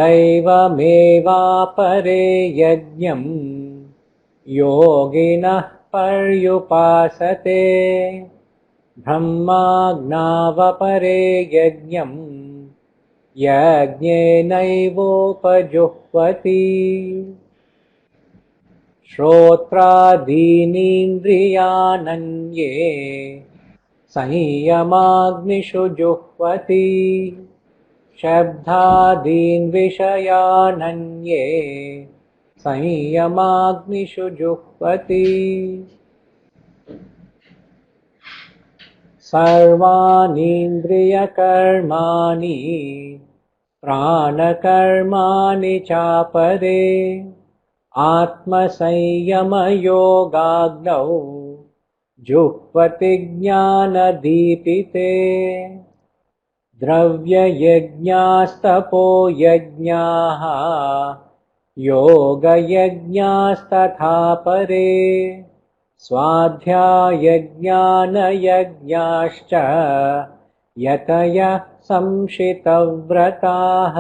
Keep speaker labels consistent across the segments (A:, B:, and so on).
A: दैवमेवापरे यज्ञम् योगिनः पर्युपासते ब्रह्माज्ञावपरे यज्ञम् यज्ञेनैवोपजुह्वति श्रोत्रादीनीन्द्रियानन्ये संयमाग्निषु जुह्वति शब्दादीन् विषयानन्ये संयमाग्निषु जुह्वति सर्वानीन्द्रियकर्माणि प्राणकर्माणि चापरे आत्मसंयमयोगाग्नौ जुह्वति ज्ञानदीपिते द्रव्ययज्ञास्तपो यज्ञाः योगयज्ञास्तथा परे स्वाध्यायज्ञानयज्ञाश्च यतयः संशितव्रताः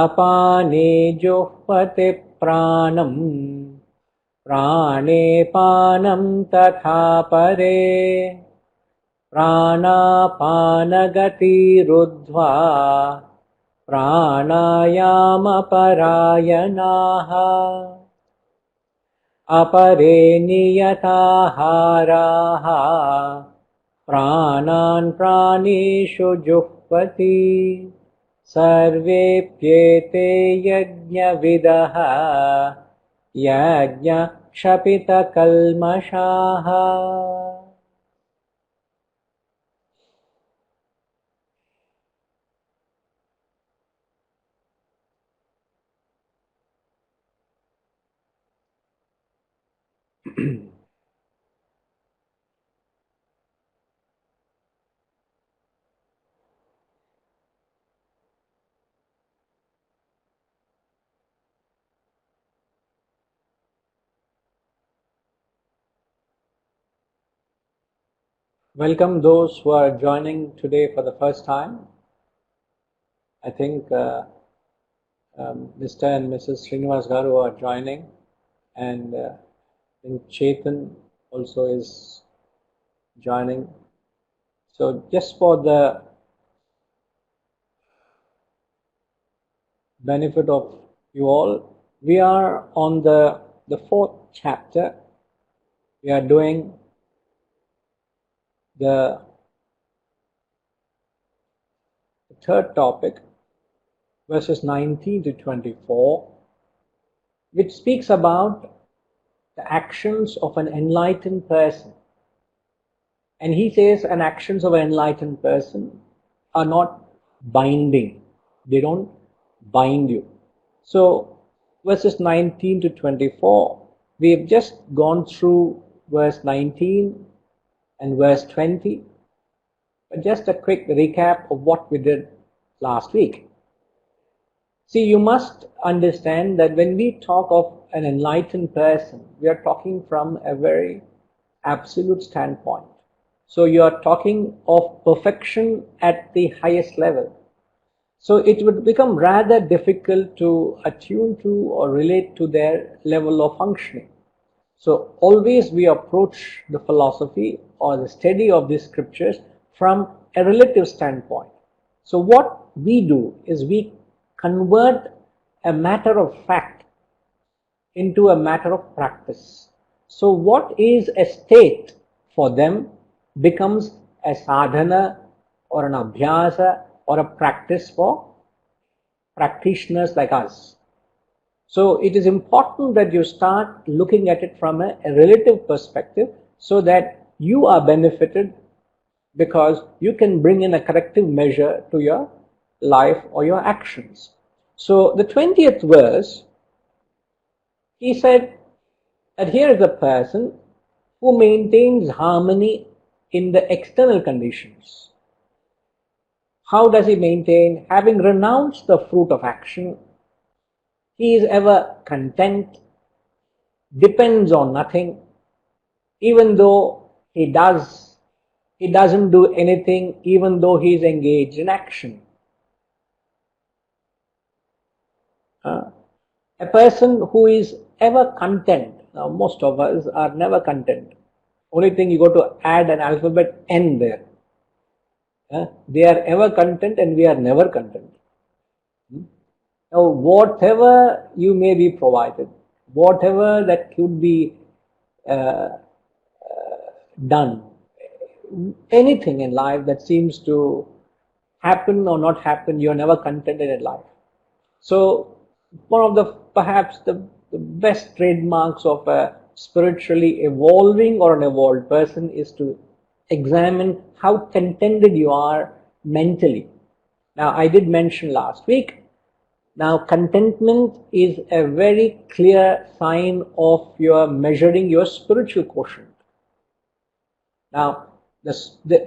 A: अपाने जुह्वति प्राणम् प्राणे पानं तथा परे प्राणापानगतिरुद्ध्वा प्राणायामपरायणाः अपरे नियताहाराः प्राणान् प्राणेषु जुह्वति सर्वेप्येते यज्ञविदः यज्ञक्षपितकल्मषाः Welcome those who are joining today for the first time. I think Mr. and Mrs. Srinivas Garu are joining, and I think Chetan also is joining. So just for the benefit of you all, we are on the fourth chapter. We are doing the third topic, verses 19 to 24, which speaks about the actions of an enlightened person. And he says, and actions of an enlightened person are not binding. They don't bind you. So, verses 19 to 24, we have just gone through verse 19 and verse 20. But just a quick recap of what we did last week. See, you must understand that when we talk of an enlightened person, we are talking from a very absolute standpoint. So you are talking of perfection at the highest level. So it would become rather difficult to attune to or relate to their level of functioning. So always we approach the philosophy or the study of these scriptures from a relative standpoint. So what we do is we convert a matter of fact into a matter of practice. So what is a state for them becomes a sadhana or an abhyasa or a practice for practitioners like us. So it is important that you start looking at it from a relative perspective so that you are benefited because you can bring in a corrective measure to your life or your actions. So the 20th verse, he said that here is a person who maintains harmony in the external conditions. How does he maintain? Having renounced the fruit of action, he is ever content, depends on nothing, even though he doesn't do anything, even though he is engaged in action. A person who is ever content, now most of us are never content. Only thing you got to add an alphabet N there. They are ever content and we are never content. Now, whatever you may be provided, whatever that could be uh, done, anything in life that seems to happen or not happen, you are never contented in life. So, one of the perhaps the best trademarks of a spiritually evolving or an evolved person is to examine how contented you are mentally. Now, I did mention last week. Now, contentment is a very clear sign of your measuring your spiritual quotient. Now,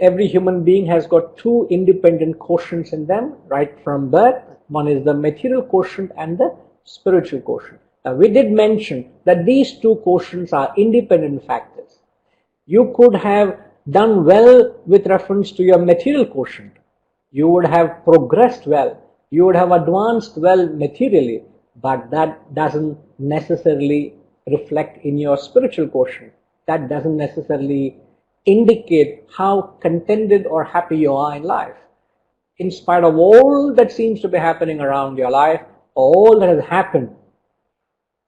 A: every human being has got two independent quotients in them right from birth. One is the material quotient and the spiritual quotient. Now, we did mention that these two quotients are independent factors. You could have done well with reference to your material quotient. You would have progressed well. You would have advanced well materially, but that doesn't necessarily reflect in your spiritual quotient. That doesn't necessarily indicate how contented or happy you are in life. In spite of all that seems to be happening around your life, all that has happened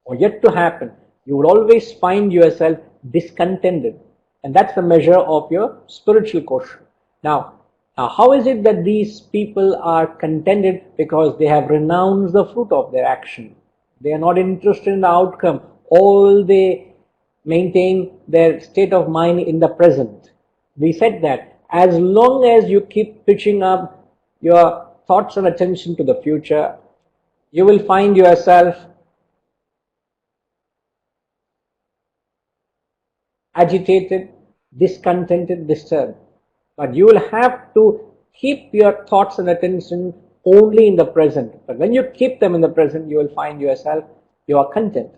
A: or yet to happen, you would always find yourself discontented. And that's the measure of your spiritual quotient. Now, how is it that these people are contented? Because they have renounced the fruit of their action. They are not interested in the outcome. All they maintain their state of mind in the present. We said that as long as you keep pitching up your thoughts and attention to the future, you will find yourself agitated, discontented, disturbed. But you will have to keep your thoughts and attention only in the present. But when you keep them in the present, you will find yourself, you are content.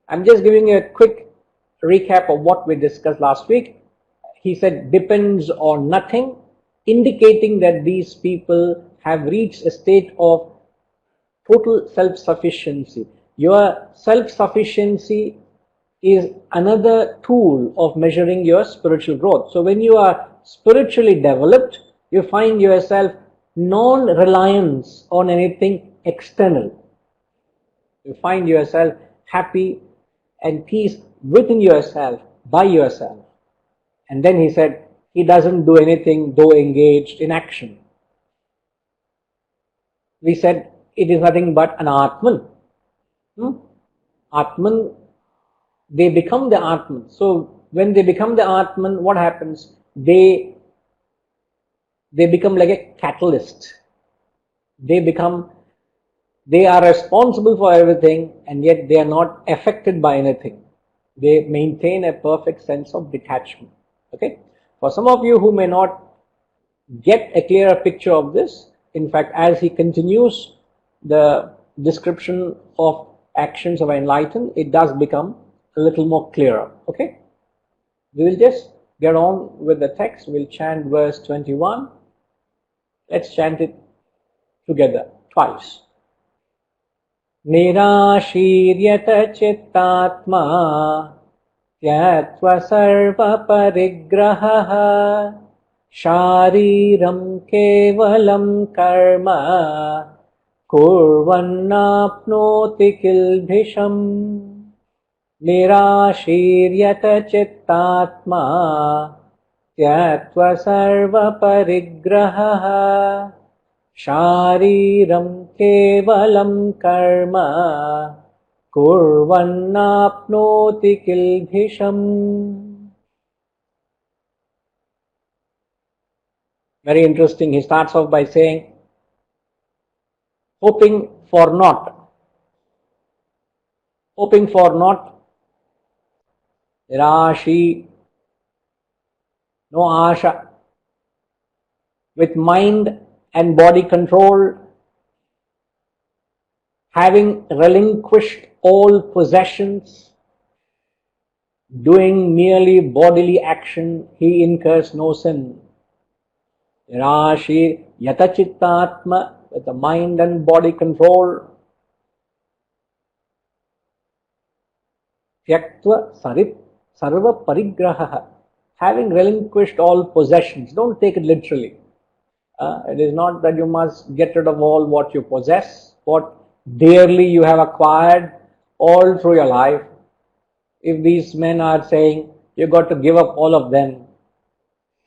A: I'm just giving you a quick recap of what we discussed last week. He said depends on nothing, indicating that these people have reached a state of total self-sufficiency. Your self-sufficiency is another tool of measuring your spiritual growth. So when you are spiritually developed, you find yourself non-reliance on anything external. You find yourself happy and peace within yourself, by yourself. And then he said, he doesn't do anything though engaged in action. We said it is nothing but an Atman. Atman, they become the Atman. So when they become the Atman, what happens? They become like a catalyst. They are responsible for everything and yet they are not affected by anything. They maintain a perfect sense of detachment. Okay? For some of you who may not get a clearer picture of this, in fact, as he continues the description of actions of enlightened, it does become a little more clearer. Okay? We will just get on with the text. We'll chant verse 21. Let's chant it together twice. Nirashiryat chittatma tyatva sarva parigraha shariram kevalam karma kurvannapnoti kilbhisham. Nirashiryat chittatma tyatva sarva parigraha shariram kevalam karma kurvannapnoti kilbhisham. Very interesting. He starts off by saying, hoping for naught. Hoping for naught. Nirashi, no asha. With mind and body control, having relinquished all possessions, doing merely bodily action, he incurs no sin. Nirashi yatachittatma, with the mind and body control, Tyaktva sarva parigraha. Having relinquished all possessions. Don't take it literally. It is not that you must get rid of all what you possess, what dearly you have acquired all through your life. If these men are saying you got to give up all of them,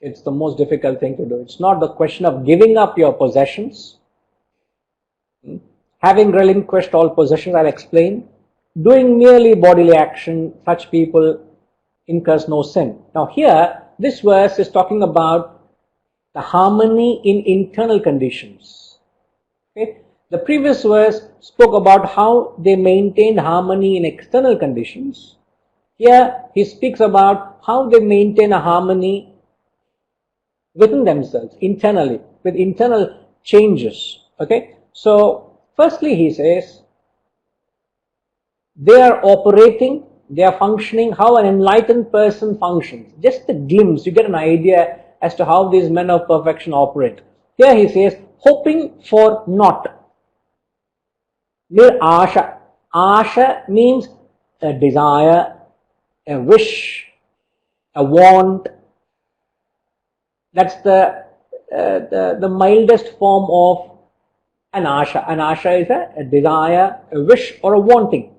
A: it's the most difficult thing to do. It's not the question of giving up your possessions. Having relinquished all possessions, I'll explain. Doing merely bodily action, such people incurs no sin. Now here, this verse is talking about the harmony in internal conditions. Okay? The previous verse spoke about how they maintained harmony in external conditions. Here he speaks about how they maintain a harmony within themselves, internally, with internal changes. Okay? So, firstly he says, they are operating, they are functioning how an enlightened person functions. Just a glimpse, you get an idea as to how these men of perfection operate. Here he says, hoping for naught. Nir asha. Asha means a desire, a wish, a want. That's the mildest form of an asha. An asha is a desire, a wish, or a wanting.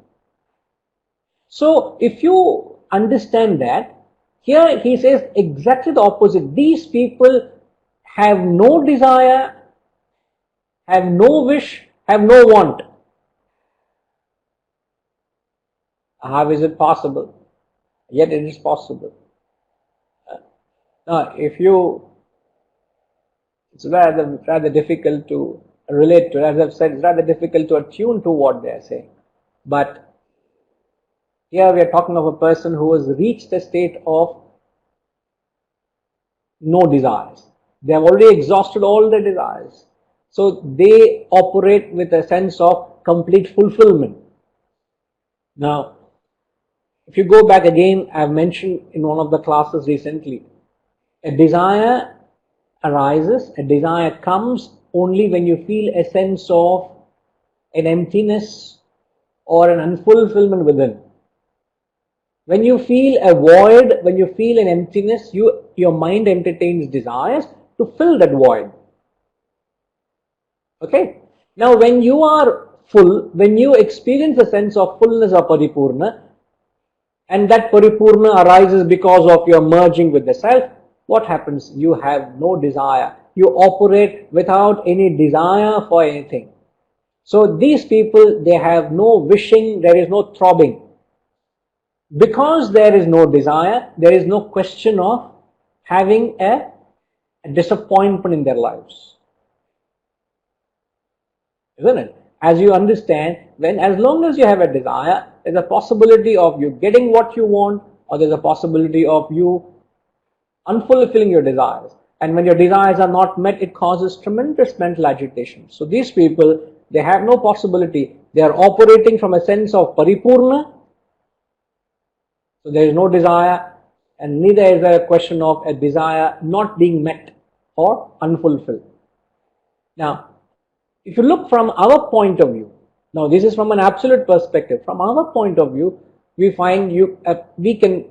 A: So, if you understand that, here he says exactly the opposite. These people have no desire, have no wish, have no want. How is it possible? Yet it is possible. Now, it's rather difficult to relate to. As I've said, it's rather difficult to attune to what they are saying. But here we are talking of a person who has reached a state of no desires. They have already exhausted all their desires. So they operate with a sense of complete fulfillment. Now, if you go back again, I have mentioned in one of the classes recently, a desire arises, a desire comes only when you feel a sense of an emptiness or an unfulfillment within. When you feel a void, when you feel an emptiness, your mind entertains desires to fill that void. Okay? Now when you are full, when you experience a sense of fullness of paripurna, and that paripurna arises because of your merging with the self, what happens? You have no desire. You operate without any desire for anything. So these people, they have no wishing, there is no throbbing. Because there is no desire, there is no question of having a disappointment in their lives. Isn't it? As you understand, as long as you have a desire, there's a possibility of you getting what you want, or there's a possibility of you unfulfilling your desires. And when your desires are not met, it causes tremendous mental agitation. So these people, they have no possibility. They are operating from a sense of paripurna. So there is no desire, and neither is there a question of a desire not being met or unfulfilled. Now, if you look from our point of view, now this is from an absolute perspective. From our point of view, we find we can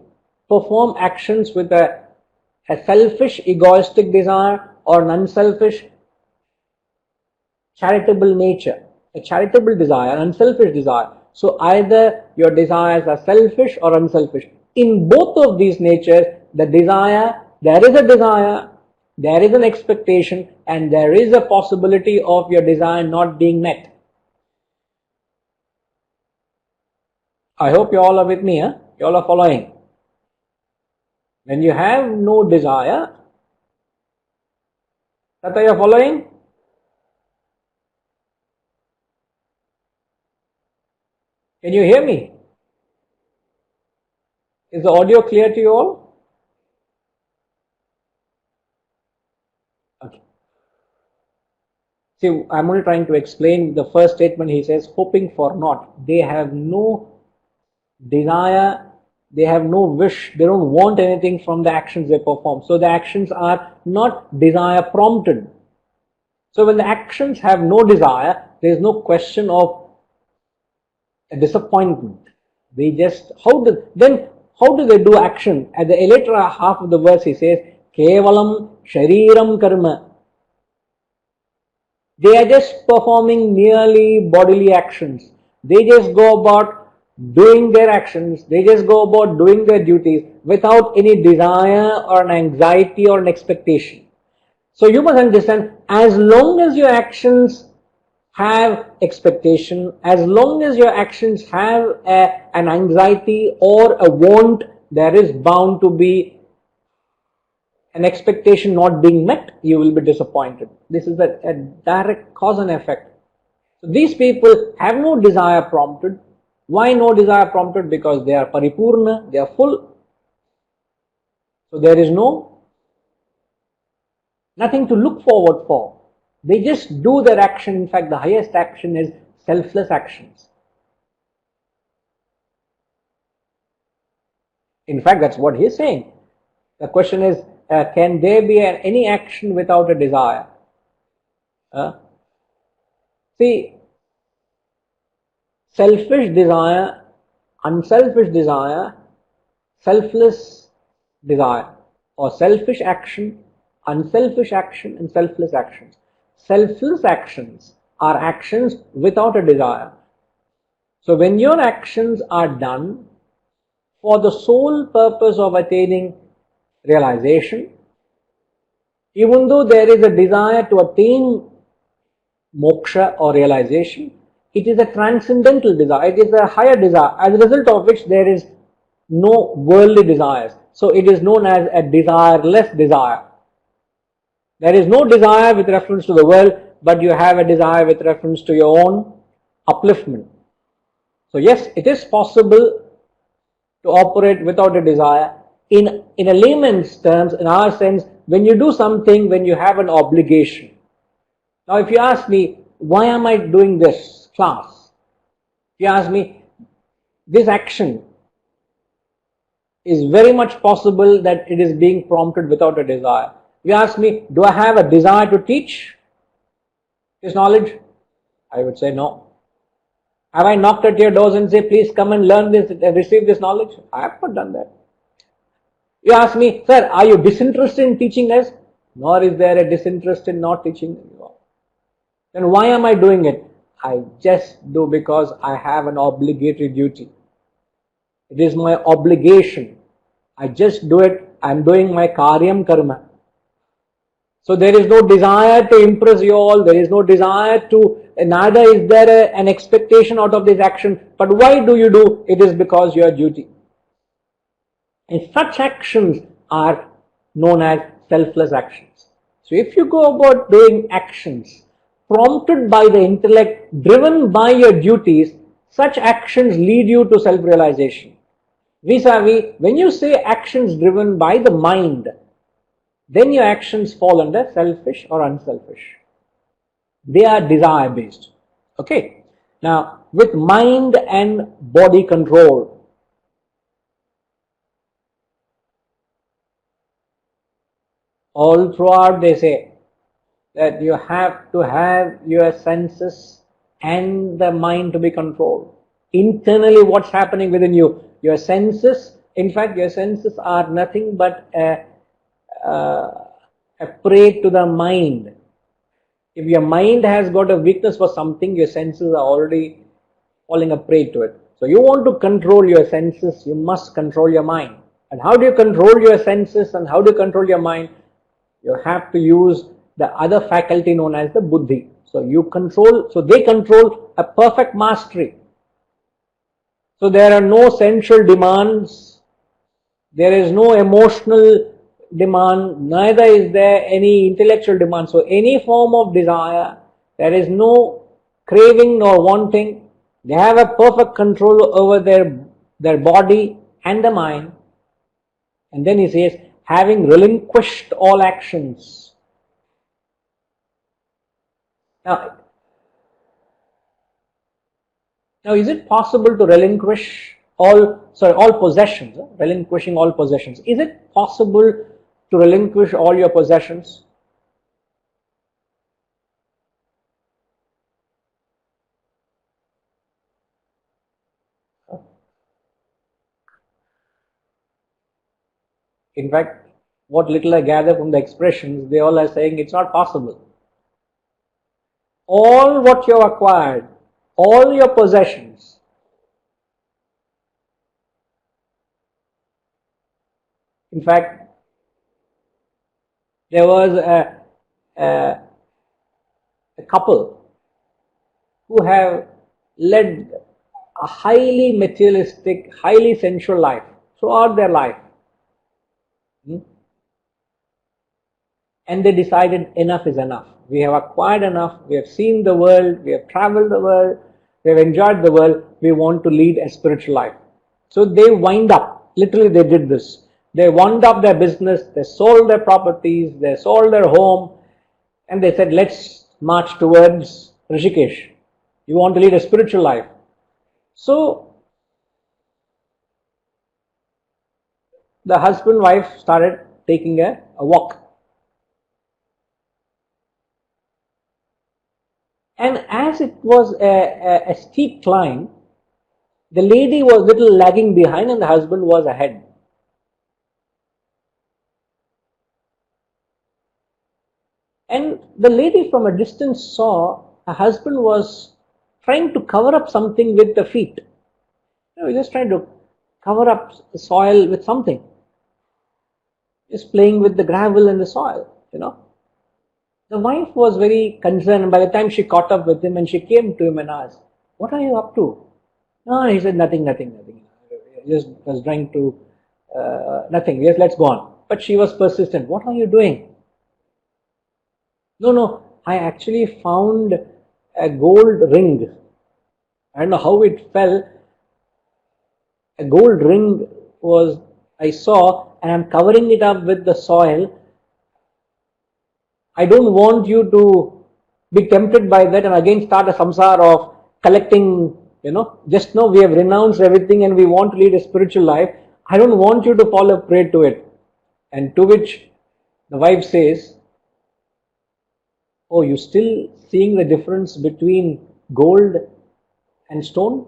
A: perform actions with a selfish, egoistic desire or an unselfish, charitable nature. A charitable desire, an unselfish desire. So either your desires are selfish or unselfish. In both of these natures, there is a desire, there is an expectation, and there is a possibility of your desire not being met. I hope you all are with me, you all are following. When you have no desire, Tata, you are following? Can you hear me? Is the audio clear to you all? Okay. See, I'm only trying to explain the first statement. He says, hoping for naught. They have no desire, they have no wish, they don't want anything from the actions they perform. So the actions are not desire prompted. So when the actions have no desire, there is no question of a disappointment. They just, how do they do action? At the later half of the verse he says, Kevalam Shariram Karma. They are just performing merely bodily actions. They just go about doing their actions. They just go about doing their duties without any desire or an anxiety or an expectation. So you must understand, as long as your actions have expectation, as long as your actions have an anxiety or a want, there is bound to be an expectation not being met, you will be disappointed. This is a direct cause and effect. So these people have no desire prompted. Why no desire prompted? Because they are paripurna, they are full. So there is nothing to look forward for. They just do their action. In fact, the highest action is selfless actions. In fact, that's what he is saying. The question is, can there be any action without a desire? See, selfish desire, unselfish desire, selfless desire, or selfish action, unselfish action, and selfless actions. Selfless actions are actions without a desire. So when your actions are done for the sole purpose of attaining realization, even though there is a desire to attain moksha or realization, it is a transcendental desire, it is a higher desire, as a result of which there is no worldly desires. So it is known as a desireless desire. There is no desire with reference to the world, but you have a desire with reference to your own upliftment. So yes, it is possible to operate without a desire. In a layman's terms, in our sense, when you do something, when you have an obligation. Now if you ask me, why am I doing this class? If you ask me, this action is very much possible that it is being prompted without a desire. If you ask me, do I have a desire to teach this knowledge? I would say no. Have I knocked at your doors and say, please come and learn this, receive this knowledge? I have not done that. You ask me, sir, are you disinterested in teaching us? Nor is there a disinterest in not teaching you. Then why am I doing it? I just do because I have an obligatory duty. It is my obligation. I just do it. I am doing my karyam karma. So there is no desire to impress you all. There is no desire to, neither is there an expectation out of this action. But why do you do? It is because your duty. And such actions are known as selfless actions. So if you go about doing actions prompted by the intellect, driven by your duties, such actions lead you to self-realization. Vis-a-vis, when you say actions driven by the mind, then your actions fall under selfish or unselfish. They are desire based. Okay. Now, with mind and body control, all throughout they say that you have to have your senses and the mind to be controlled. Internally, what's happening within you? Your senses, in fact, your senses are nothing but a prey to the mind. If your mind has got a weakness for something, your senses are already falling a prey to it. So you want to control your senses, you must control your mind. And how do you control your senses and how do you control your mind? You have to use the other faculty known as the buddhi. So they control a perfect mastery. So there are no sensual demands, there is no emotional demand, neither is there any intellectual demand. So any form of desire, there is no craving nor wanting. They have a perfect control over their body and the mind. And then he says, having relinquished all actions. Now is it possible to relinquish all possessions, relinquishing all possessions? Is it possible to relinquish all your possessions? In fact, what little I gather from the expressions, they all are saying it's not possible. All what you have acquired, all your possessions, in fact, there was a, a couple who have led a highly materialistic, highly sensual life throughout their life. And they decided enough is enough. We have acquired enough, we have seen the world, we have traveled the world, we have enjoyed the world, we want to lead a spiritual life. So they wind up, literally they did this. They wound up their business, they sold their properties, they sold their home, and they said, let's march towards Rishikesh. You want to lead a spiritual life. So the husband wife started taking a walk. And as it was a steep climb, the lady was a little lagging behind and the husband was ahead. And the lady from a distance saw her husband was trying to cover up something with the feet. He was just trying to cover up the soil with something. Just playing with the gravel and the soil, The wife was very concerned, and by the time she caught up with him and she came to him and asked, what are you up to? No, he said, nothing. Just was trying to, nothing, yes, let's go on. But she was persistent. What are you doing? No, I actually found a gold ring. I don't know how it fell. A gold ring I saw, and I'm covering it up with the soil. I don't want you to be tempted by that and again start a samsara of collecting, just now we have renounced everything and we want to lead a spiritual life. I don't want you to fall a prey to it. And to which the wife says, oh, you still seeing the difference between gold and stone?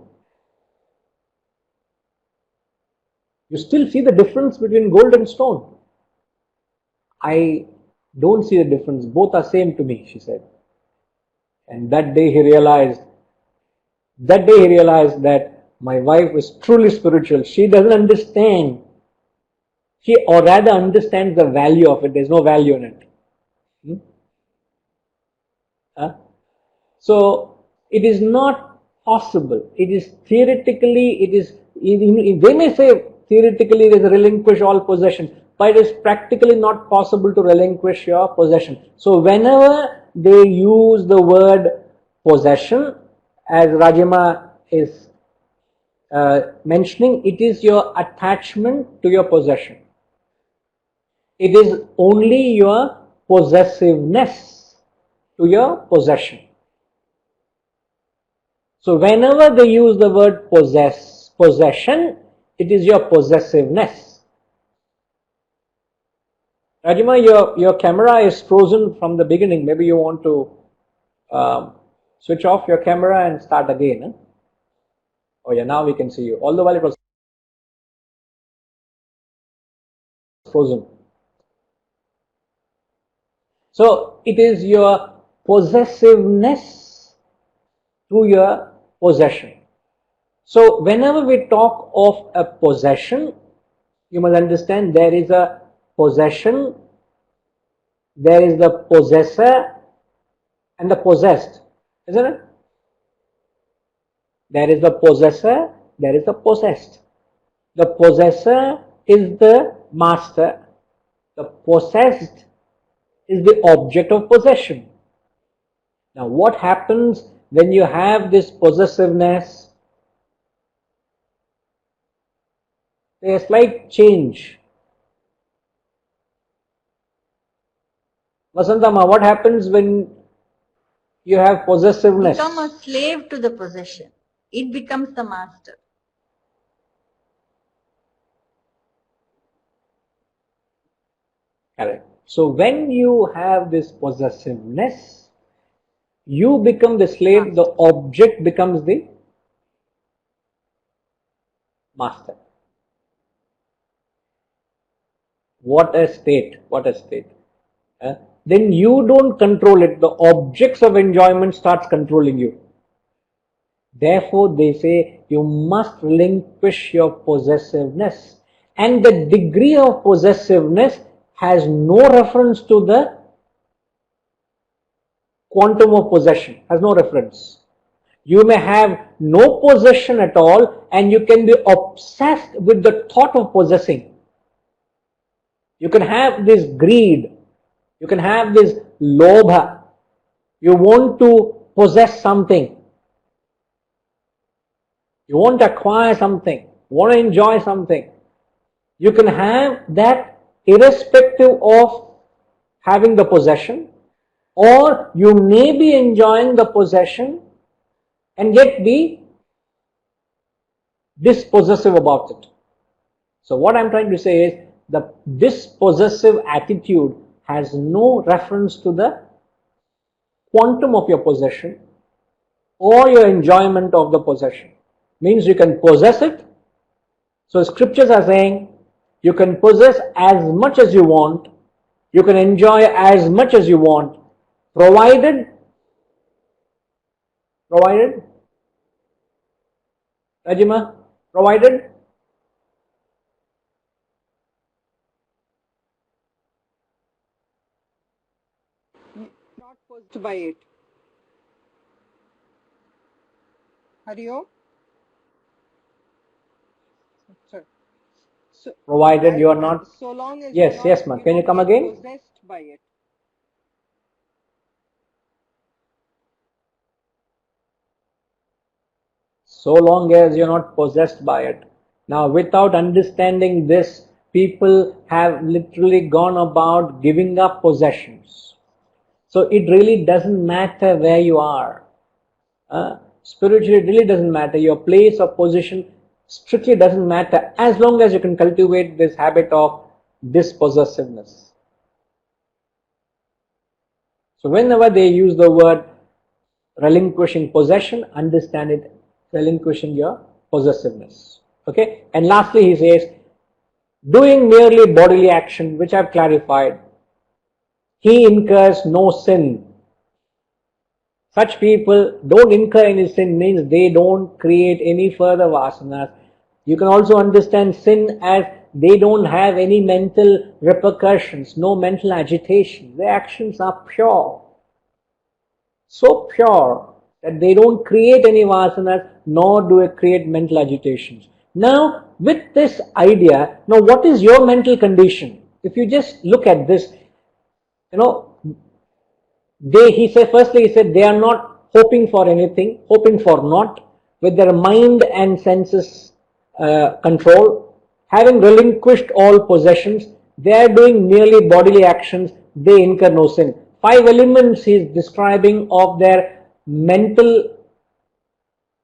A: You still see the difference between gold and stone? I don't see the difference. Both are same to me, she said. And that day he realized that my wife is truly spiritual. She doesn't understand. Or rather understands the value of it. There's no value in it. So it is not possible. It is theoretically, they may say theoretically it is a relinquish all possession, but it is practically not possible to relinquish your possession. So whenever they use the word possession, as Rajima is mentioning, it is your attachment to your possession. It is only your possessiveness to your possession. So whenever they use the word possession, it is your possessiveness. Rajima, your camera is frozen from the beginning. Maybe you want to switch off your camera and start again. Eh? Oh yeah, now we can see you. All the while it was frozen. So it is your possessiveness to your possession. So whenever we talk of a possession, you must understand there is a possession, there is the possessor and the possessed, isn't it? There is the possessor, there is the possessed. The possessor is the master, the possessed is the object of possession. Now what happens when you have this possessiveness? There is a slight change. Vasantama, what happens when you have possessiveness?
B: Become a slave to the possession. It becomes the master.
A: Correct. So when you have this possessiveness, you become the slave, the object becomes the master. What a state, what a state. Then you don't control it, the objects of enjoyment starts controlling you. Therefore, they say you must relinquish your possessiveness. And the degree of possessiveness has no reference to the quantum of possession, has no reference. You may have no possession at all and you can be obsessed with the thought of possessing. You can have this greed, you can have this lobha, you want to possess something. You want to acquire something, want to enjoy something. You can have that irrespective of having the possession, or you may be enjoying the possession and yet be dispossessive about it. So what I'm trying to say is the dispossessive attitude has no reference to the quantum of your possession or your enjoyment of the possession. Means you can possess it. So scriptures are saying you can possess as much as you want, you can enjoy as much as you want, provided, Rajima, provided
C: not posed by it. Hariom? Sorry. So,
A: provided you are not.
C: so long as
A: Yes, yes, ma'am. Can you come again?
C: Possessed by it.
A: So long as you're not possessed by it. Now, without understanding this, people have literally gone about giving up possessions. So it really doesn't matter where you are. Spiritually, it really doesn't matter. Your place or position strictly doesn't matter as long as you can cultivate this habit of dispossessiveness. So whenever they use the word relinquishing possession, understand it, relinquishing your possessiveness. Okay? And lastly, he says, doing merely bodily action, which I've clarified, he incurs no sin. Such people don't incur any sin, means they don't create any further vasanas. You can also understand sin as they don't have any mental repercussions, no mental agitation. Their actions are pure. So pure that they don't create any vasanas, nor do they create mental agitations. Now, with this idea, now what is your mental condition? If you just look at this, firstly he said they are not hoping for anything, hoping for naught, with their mind and senses control, having relinquished all possessions, they are doing merely bodily actions, they incur no sin. 5 elements he is describing of their mental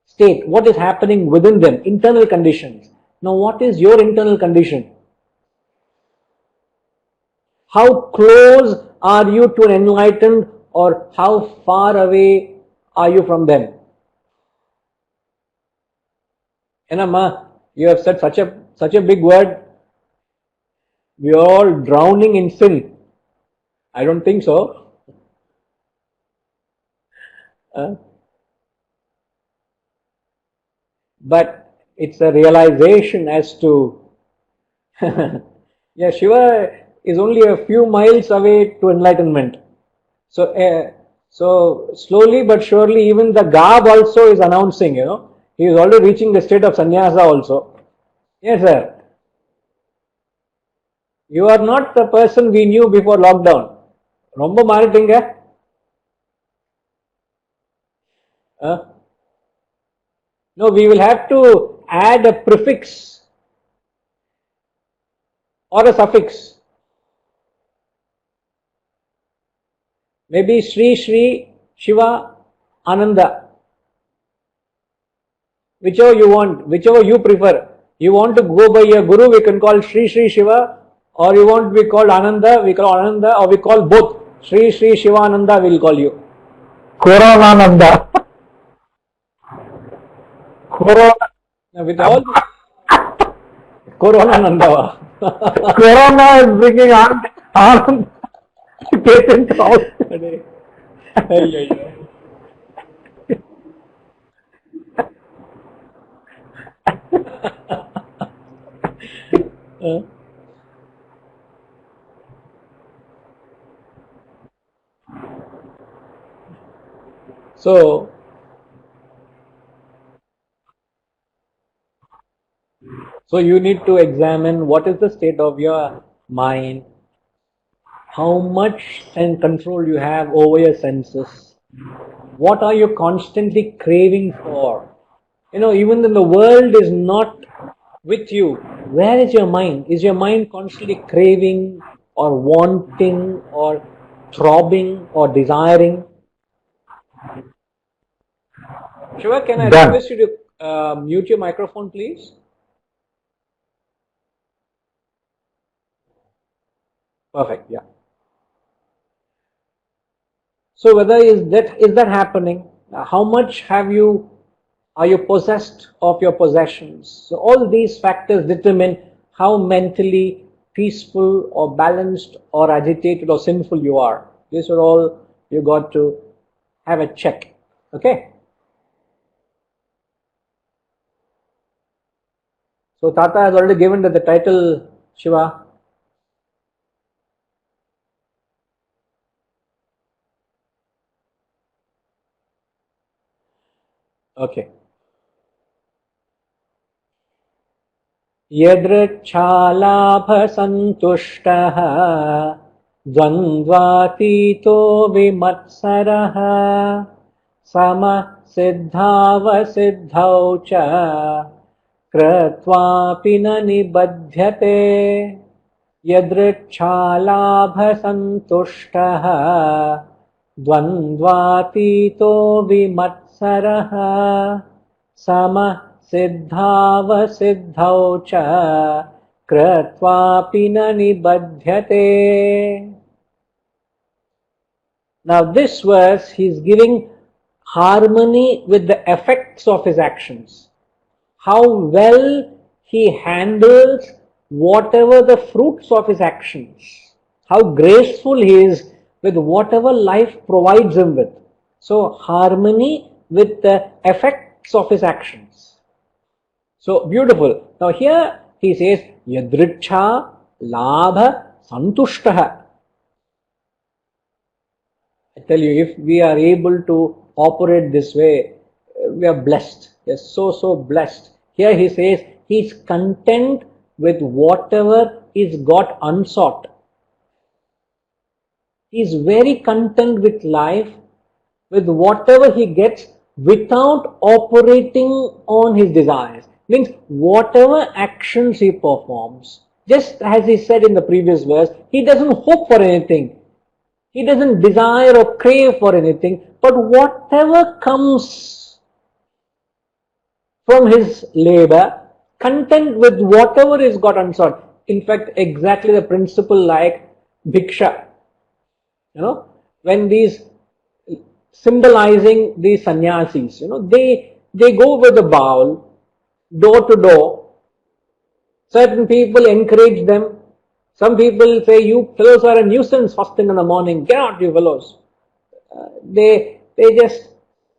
A: state, what is happening within them, internal conditions. Now what is your internal condition? How close are you to an enlightened, or how far away are you from them? Ma, you have said such a big word. We are all drowning in sin. I don't think so. But it's a realization as to yeah, Shiva is only a few miles away to enlightenment. So slowly but surely, even the garb also is announcing, he is already reaching the state of sannyasa also. Yes, sir. You are not the person we knew before lockdown. ரொம்ப மாறிட்டீங்க. No, we will have to add a prefix or a suffix. Maybe Sri Sri Shiva Ananda. Whichever you want, whichever you prefer. You want to go by your guru, we can call Sri Sri Shiva, or you want to be called Ananda, we call Ananda, or we call both. Sri Sri Shivananda will call you. Coronananda. Corona. With all Coronananda. Corona is bringing harm patient house today. So you need to examine what is the state of your mind, how much control you have over your senses, what are you constantly craving for. Even when the world is not with you, where is your mind? Is your mind constantly craving or wanting or throbbing or desiring? Shiva, can I
D: Done.
A: request you to mute your microphone, please? Perfect, yeah. So whether is that happening? How much are you possessed of your possessions? So all these factors determine how mentally peaceful or balanced or agitated or sinful you are. These are all you got to have a check. Okay? So Tata has already given the title, Shiva. Okay. यदृच्छालाभसन्तुष्टः द्वन्द्वातीतो विमत्सरः समसिद्धावसिद्धौ च कृत्वापि न निबध्यते यदृच्छालाभसन्तुष्टः द्वन्द्वातीतो विमत्सरः समसिद्धावसिद्धौ च कृत्वापि न निबध्यते. Now this verse, he is giving harmony with the effects of his actions. How well he handles whatever the fruits of his actions. How graceful he is with whatever life provides him with. So harmony with the effects of his actions. So beautiful. Now here he says, Yadricha Labha Santushtaha. I tell you, if we are able to operate this way, we are blessed. We are so blessed. Here he says, he is content with whatever is got unsought. He is very content with life, with whatever he gets without operating on his desires. Means whatever actions he performs, just as he said in the previous verse, he doesn't hope for anything. He doesn't desire or crave for anything, but whatever comes from his labor, content with whatever is got unsought. In fact, exactly the principle like bhiksha. When these symbolizing these sannyasis, they go with a bowl, door to door. Certain people encourage them. Some people say, you fellows are a nuisance first thing in the morning. Get out, you fellows. They just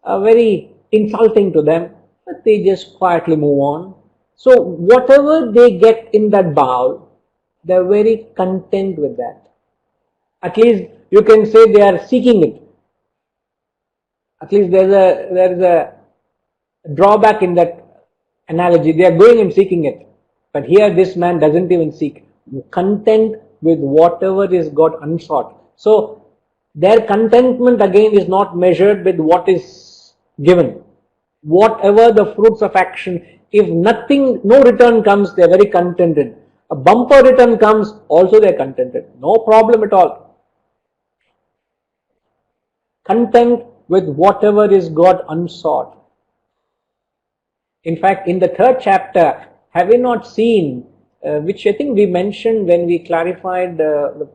A: are very insulting to them, but they just quietly move on. So whatever they get in that bowl, they're very content with that. At least you can say they are seeking it. At least there is a drawback in that analogy. They are going and seeking it. But here this man doesn't even seek. Content with whatever is got unsought. So their contentment again is not measured with what is given. Whatever the fruits of action, if nothing, no return comes, they are very contented. A bumper return comes, also they are contented. No problem at all. Content with whatever is got unsought. In fact, in the third chapter, have we not seen, which I think we mentioned when we clarified the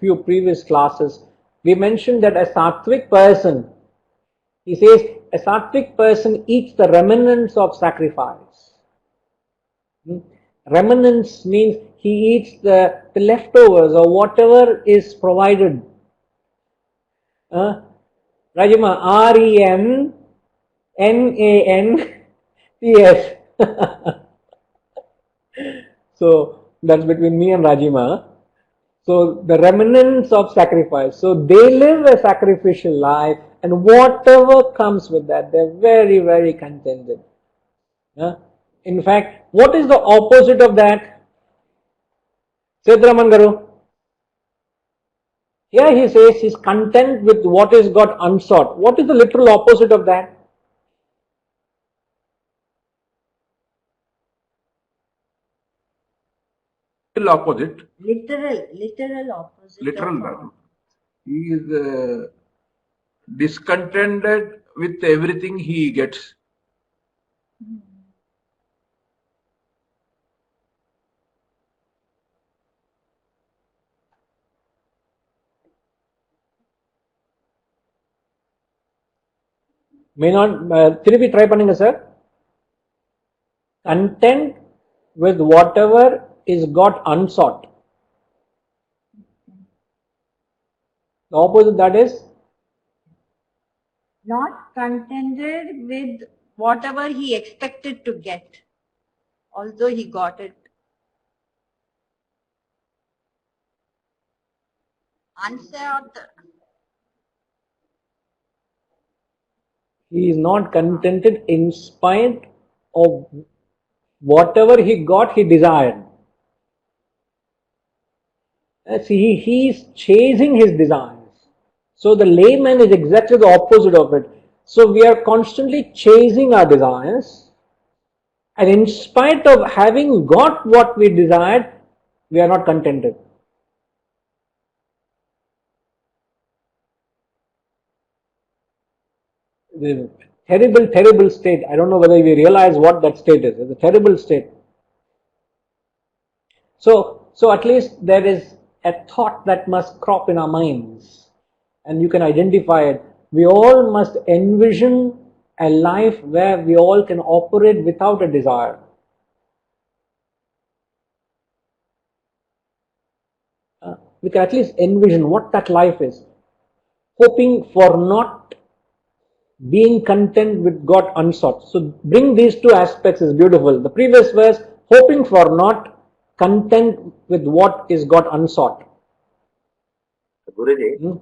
A: few previous classes, we mentioned that a sattvic person, he says, a sattvic person eats the remnants of sacrifice. Remnants means he eats the leftovers or whatever is provided. Rajima, REMNANTS. So that's between me and Rajima. So the remnants of sacrifice. So they live a sacrificial life, and whatever comes with that, they're very, very contented. In fact, what is the opposite of that? Sedraman Garu. Here he says he's content with what is got unsought. What is the literal opposite of that?
D: Literal opposite.
B: Literal opposite.
D: Literal. He is discontented with everything he gets.
A: May not, திருப்பி try பண்ணுங்க sir. Content with whatever is got unsought. The opposite that is?
B: Not contented with whatever he expected to get, although he got it. Unsought.
A: He is not contented in spite of whatever he got, he desired. See, he is chasing his desires. So the layman is exactly the opposite of it. So we are constantly chasing our desires, and in spite of having got what we desired, we are not contented. The terrible, terrible state. I don't know whether we realize what that state is. It's a terrible state. So at least there is a thought that must crop in our minds, and you can identify it. We all must envision a life where we all can operate without a desire. We can at least envision what that life is. Hoping for not being content with God unsought. So bring these two aspects is beautiful. The previous verse, hoping for not, content with what is God unsought.
E: Guruji.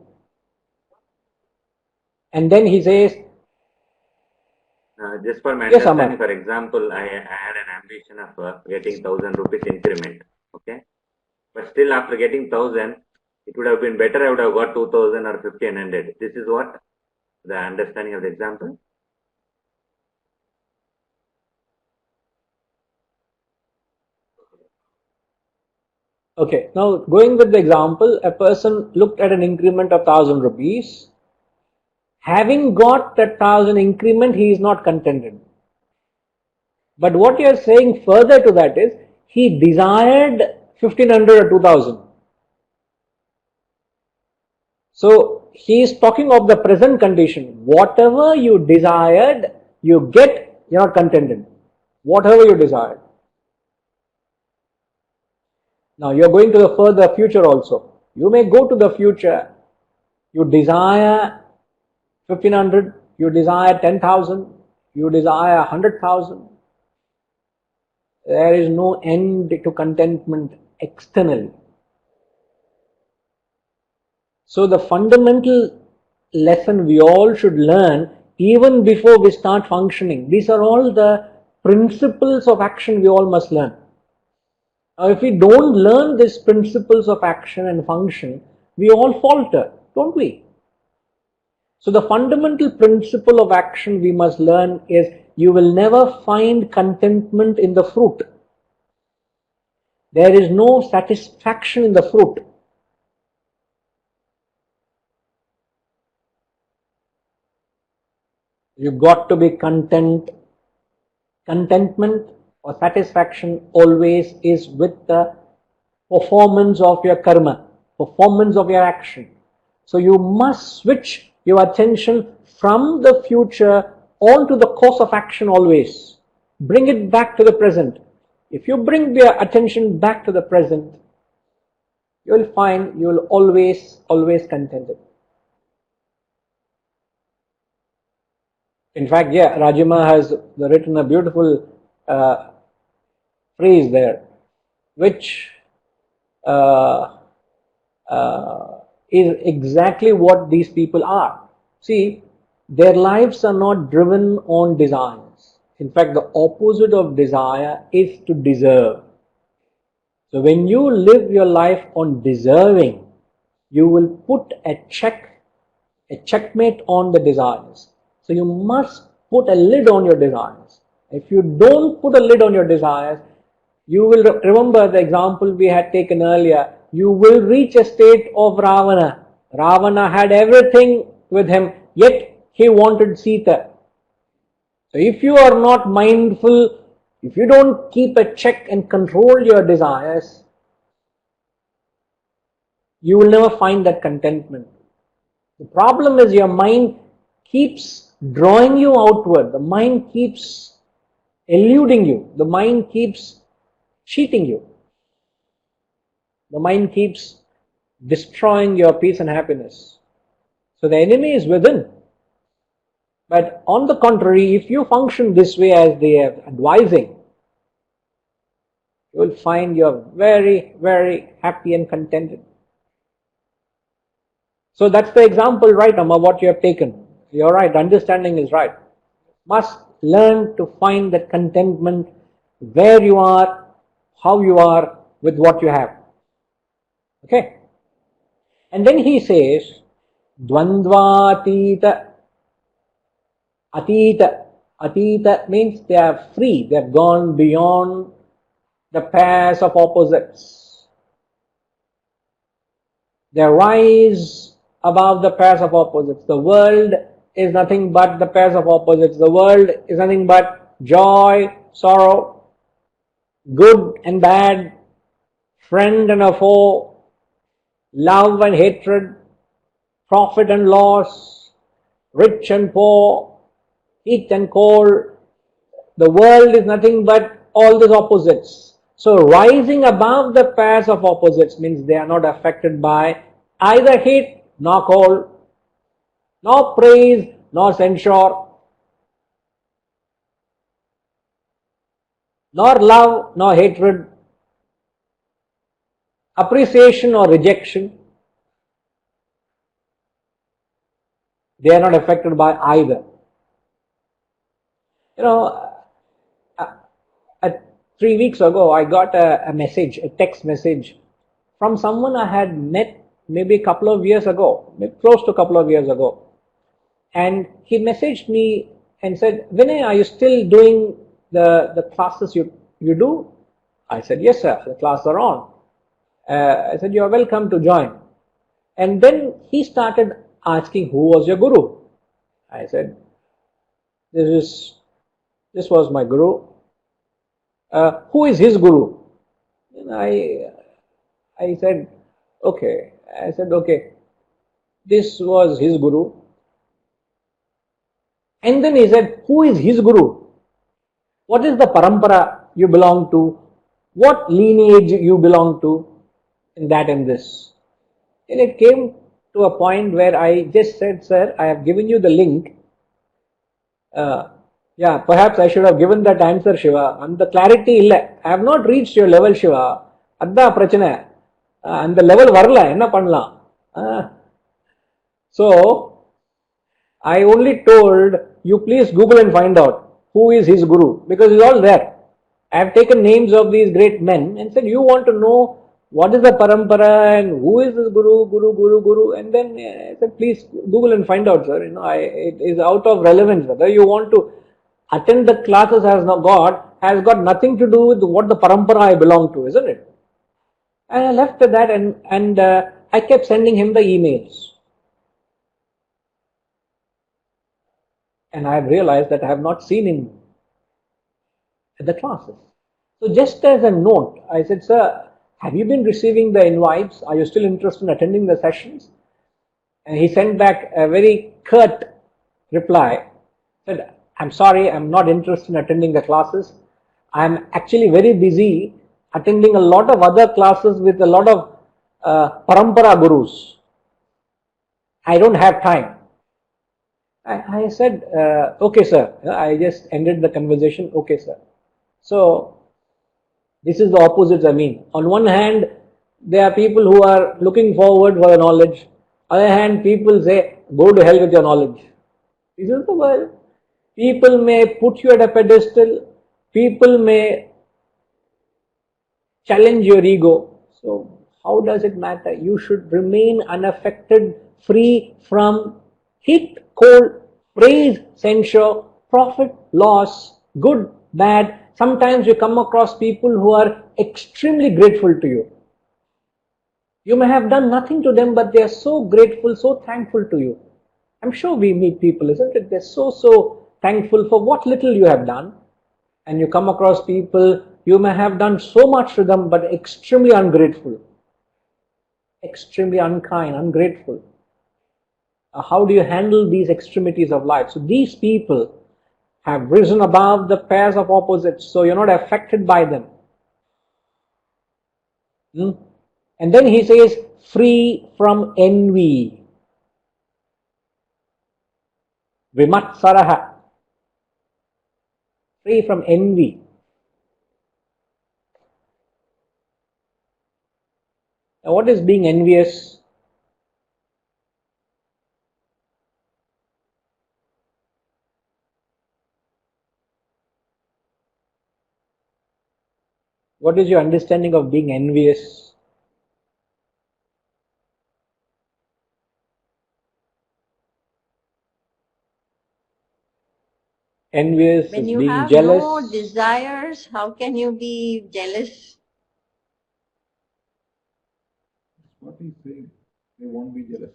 A: And then he says,
E: just for my
A: yes,
E: understanding, for example, I had an ambition of getting 1,000 rupees increment. Okay. But still after getting 1,000, it would have been better I would have got 2,000 or 1,500. This is what the understanding of the example.
A: Okay, now going with the example, a person looked at an increment of 1,000 rupees. Having got that 1,000 increment, he is not contented. But what you are saying further to that is, he desired 1,500 or 2,000. So he is talking of the present condition. Whatever you desired, you get, you are not contented. Whatever you desired. Now you are going to the further future also. You may go to the future. You desire 1,500, you desire 10,000, you desire 100,000. There is no end to contentment externally. So the fundamental lesson we all should learn even before we start functioning. These are all the principles of action we all must learn. Now if we don't learn these principles of action and function, we all falter, don't we? So the fundamental principle of action we must learn is you will never find contentment in the fruit. There is no satisfaction in the fruit. You got to be content. Contentment or satisfaction always is with the performance of your karma, performance of your action. So you must switch your attention from the future onto the course of action always. Bring it back to the present. If you bring your attention back to the present, you will find you will always contented. In fact, yeah, Rajima has written a beautiful phrase there, which uh, is exactly what these people are. See, their lives are not driven on desires. In fact, the opposite of desire is to deserve. So when you live your life on deserving, you will put a checkmate on the desires. So you must put a lid on your desires. If you don't put a lid on your desires, you will remember the example we had taken earlier. You will reach a state of Ravana. Ravana had everything with him, yet he wanted Sita. So if you are not mindful, if you don't keep a check and control your desires, you will never find that contentment. The problem is your mind keeps drawing you outward. The mind keeps eluding you. The mind keeps cheating you. The mind keeps destroying your peace and happiness. So the enemy is within. But on the contrary, if you function this way as they are advising, you will find you're very, very happy and contented. So that's the example, right, Amma, what you have taken. You're right, understanding is right. Must learn to find that contentment where you are, how you are, with what you have. Okay? And then he says, Dvandvatita, Atita. Atita means they are free, they have gone beyond the pairs of opposites. They rise above the pairs of opposites. The world is nothing but the pairs of opposites. The world is nothing but joy, sorrow, good and bad, friend and a foe, love and hatred, profit and loss, rich and poor, heat and cold. The world is nothing but all these opposites. So rising above the pairs of opposites means they are not affected by either heat nor cold, nor praise nor censure, nor love nor hatred, appreciation or rejection. They are not affected by either. You know, 3 weeks ago, I got a message, a text message from someone I had met maybe a couple of years ago, maybe close to a couple of years ago. And he messaged me and said, Vinay, are you still doing the classes you do? I said, yes, sir, the classes are on. I said, you are welcome to join. And then he started asking, who was your guru? I said, this was my guru. Who is his guru? And I said, okay. I said, okay, this was his guru. And then he said, who is his guru? What is the parampara you belong to? What lineage you belong to? In that and this. And it came to a point where I just said, sir, I have given you the link. Yeah, perhaps I should have given that answer, Shiva. And the clarity illa. I have not reached your level, Shiva. Adda prachana. And the level varla, enna pannalam. So, I only told you please Google and find out who is his guru, because it's all there. I have taken names of these great men and said, you want to know what is the parampara and who is this guru, and then I said, please Google and find out, sir. It is out of relevance. Whether you want to attend the classes has got nothing to do with what the parampara I belong to, isn't it? And I left at that, and I kept sending him the emails. And I have realized that I have not seen him at the classes. So just as a note, I said, sir, have you been receiving the invites? Are you still interested in attending the sessions? And he sent back a very curt reply. Said, I'm sorry, I'm not interested in attending the classes. I'm actually very busy attending a lot of other classes with a lot of parampara gurus. I don't have time. I said, okay, sir. I just ended the conversation. Okay, sir. So this is the opposites I mean. On one hand, there are people who are looking forward for the knowledge. On the other hand, people say, go to hell with your knowledge. This is the world. People may put you at a pedestal. People may challenge your ego. So how does it matter? You should remain unaffected, free from heat, cold, praise, censure, profit, loss, good, bad. Sometimes you come across people who are extremely grateful to you. You may have done nothing to them, but they are so grateful, so thankful to you. I'm sure we meet people, isn't it? They're so thankful for what little you have done. And you come across people, you may have done so much to them, but extremely ungrateful, extremely unkind, ungrateful. How do you handle these extremities of life? So these people have risen above the pairs of opposites, so you're not affected by them. And then he says, free from envy. Vimatsaraha. Free from envy. Now, what is being envious? What is your understanding of being envious? Envious
B: When
A: is
B: you
A: being
B: have
A: jealous.
B: no desires, how can you be jealous?
D: What he's saying, they won't be jealous.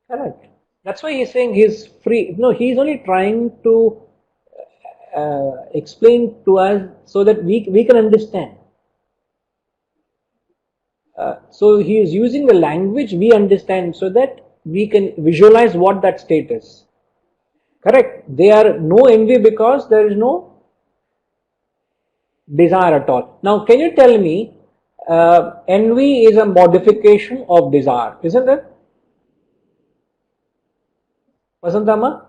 A: Correct. That's why he's saying he's free. No, he's only trying to explain to us so that we can understand. So he is using the language we understand so that we can visualize what that state is. Correct. They are no envy because there is no desire at all. Now, can you tell me, envy is a modification of desire, isn't it? Vasantama?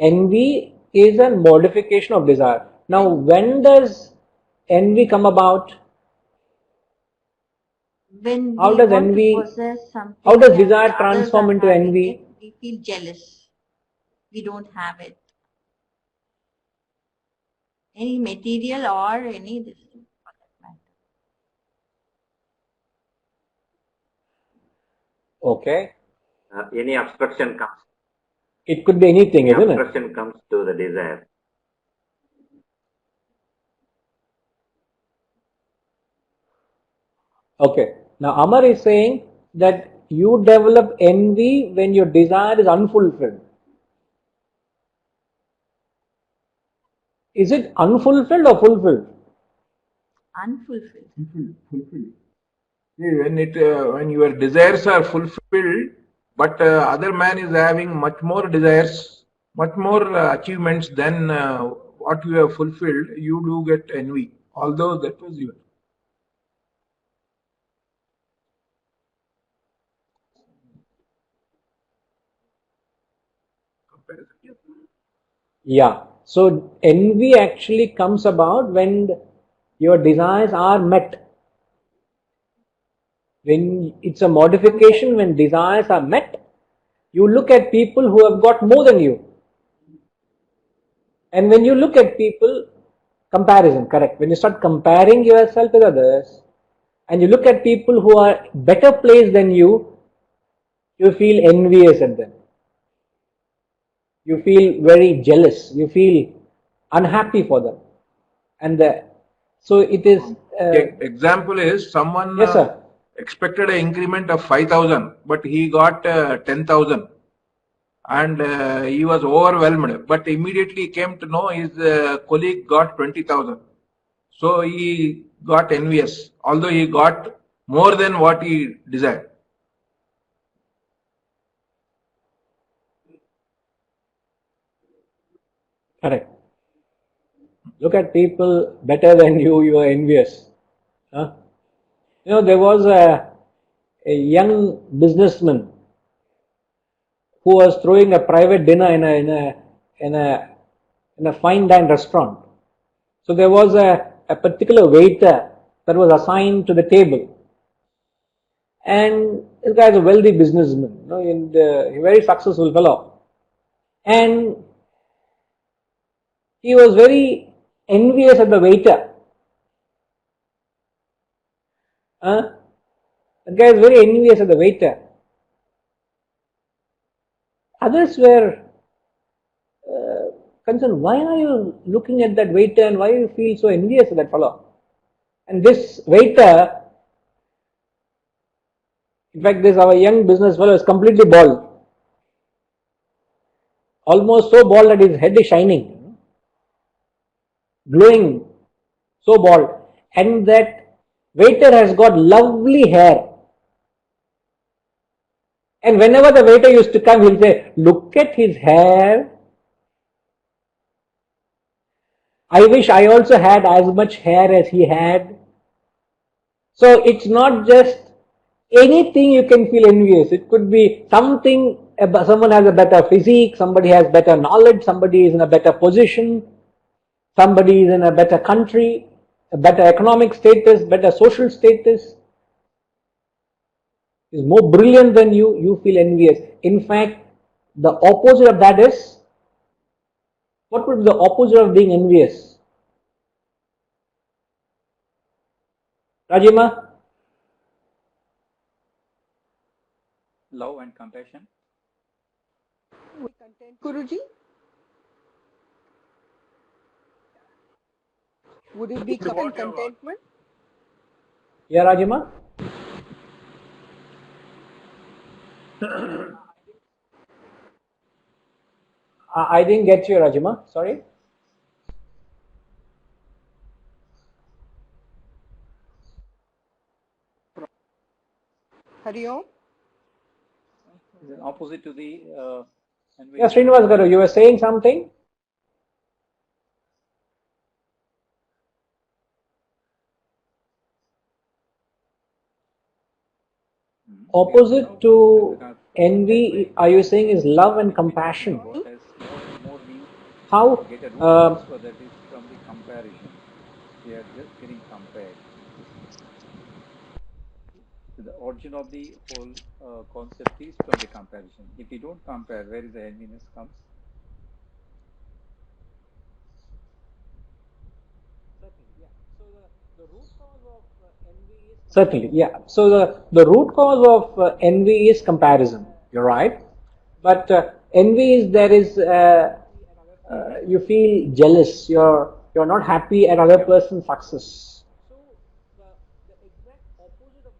A: Envy is a modification of desire. Now, when does envy come about?
B: When
A: How
B: we
A: does
B: want
A: envy,
B: to possess something
A: how does
B: and
A: desire
B: others
A: transform
B: are
A: into
B: having
A: envy?
B: it, we feel jealous. We don't have it. Any material or any this thing for that matter.
A: Okay.
E: Any obstruction comes.
A: It could be anything,
E: Any
A: isn't it?
E: obstruction comes to the desire.
A: Okay. Now, Amar is saying that you develop envy when your desire is unfulfilled. Is it unfulfilled or fulfilled?
B: Unfulfilled.
D: Fulfilled. See, when your desires are fulfilled, but other man is having much more desires, much more achievements than what you have fulfilled, you do get envy. Although that was your comparison.
A: Yeah. So envy actually comes about when your desires are met. When it's a modification, when desires are met, you look at people who have got more than you. And when you look at people, comparison, correct. When you start comparing yourself with others, and you look at people who are better placed than you feel envious at them. You feel very jealous. You feel unhappy for them. And so it is.
D: Example is someone
A: Yes, sir.
D: expected an increment of 5,000, but he got 10,000. And he was overwhelmed, but immediately came to know his colleague got 20,000. So he got envious, although he got more than what he desired.
A: Correct. Look at people better than you are envious. Huh? There was a young businessman who was throwing a private dinner in a fine dine restaurant. So there was a particular waiter that was assigned to the table. And this guy is a wealthy businessman, and a very successful fellow. And he was very envious at the waiter. The guy is very envious at the waiter. Others were concerned, why are you looking at that waiter and why do you feel so envious of that fellow? And this waiter, in fact, this our young business fellow is completely bald. Almost so bald that his head is shining, glowing, so bald. And that waiter has got lovely hair. And whenever the waiter used to come, he'll say, look at his hair. I wish I also had as much hair as he had. So it's not just anything you can feel envious. It could be something, someone has a better physique, somebody has better knowledge, somebody is in a better position, somebody is in a better country, a better economic status, better social status, is more brilliant than you feel envious. In fact, the opposite of that is, what would be the opposite of being envious? Rajima?
F: Love and compassion.
C: Content, Guruji? Would it be contentment?
A: Yeah, Rajima? I didn't get you, Rajima. Sorry.
C: Hari Om?
F: Is it opposite to the
A: Yeah, Srinivas Garu, you were saying something? Opposite to envy, are you saying, is love and compassion? How?
F: So that is from the comparison. We are just getting compared. So the origin of the whole concept is from the comparison. If you don't compare, where is the enviness comes?
A: Certainly, yeah. So the root cause of envy is comparison. You're right. But envy is you feel jealous. You're not happy at other person's success.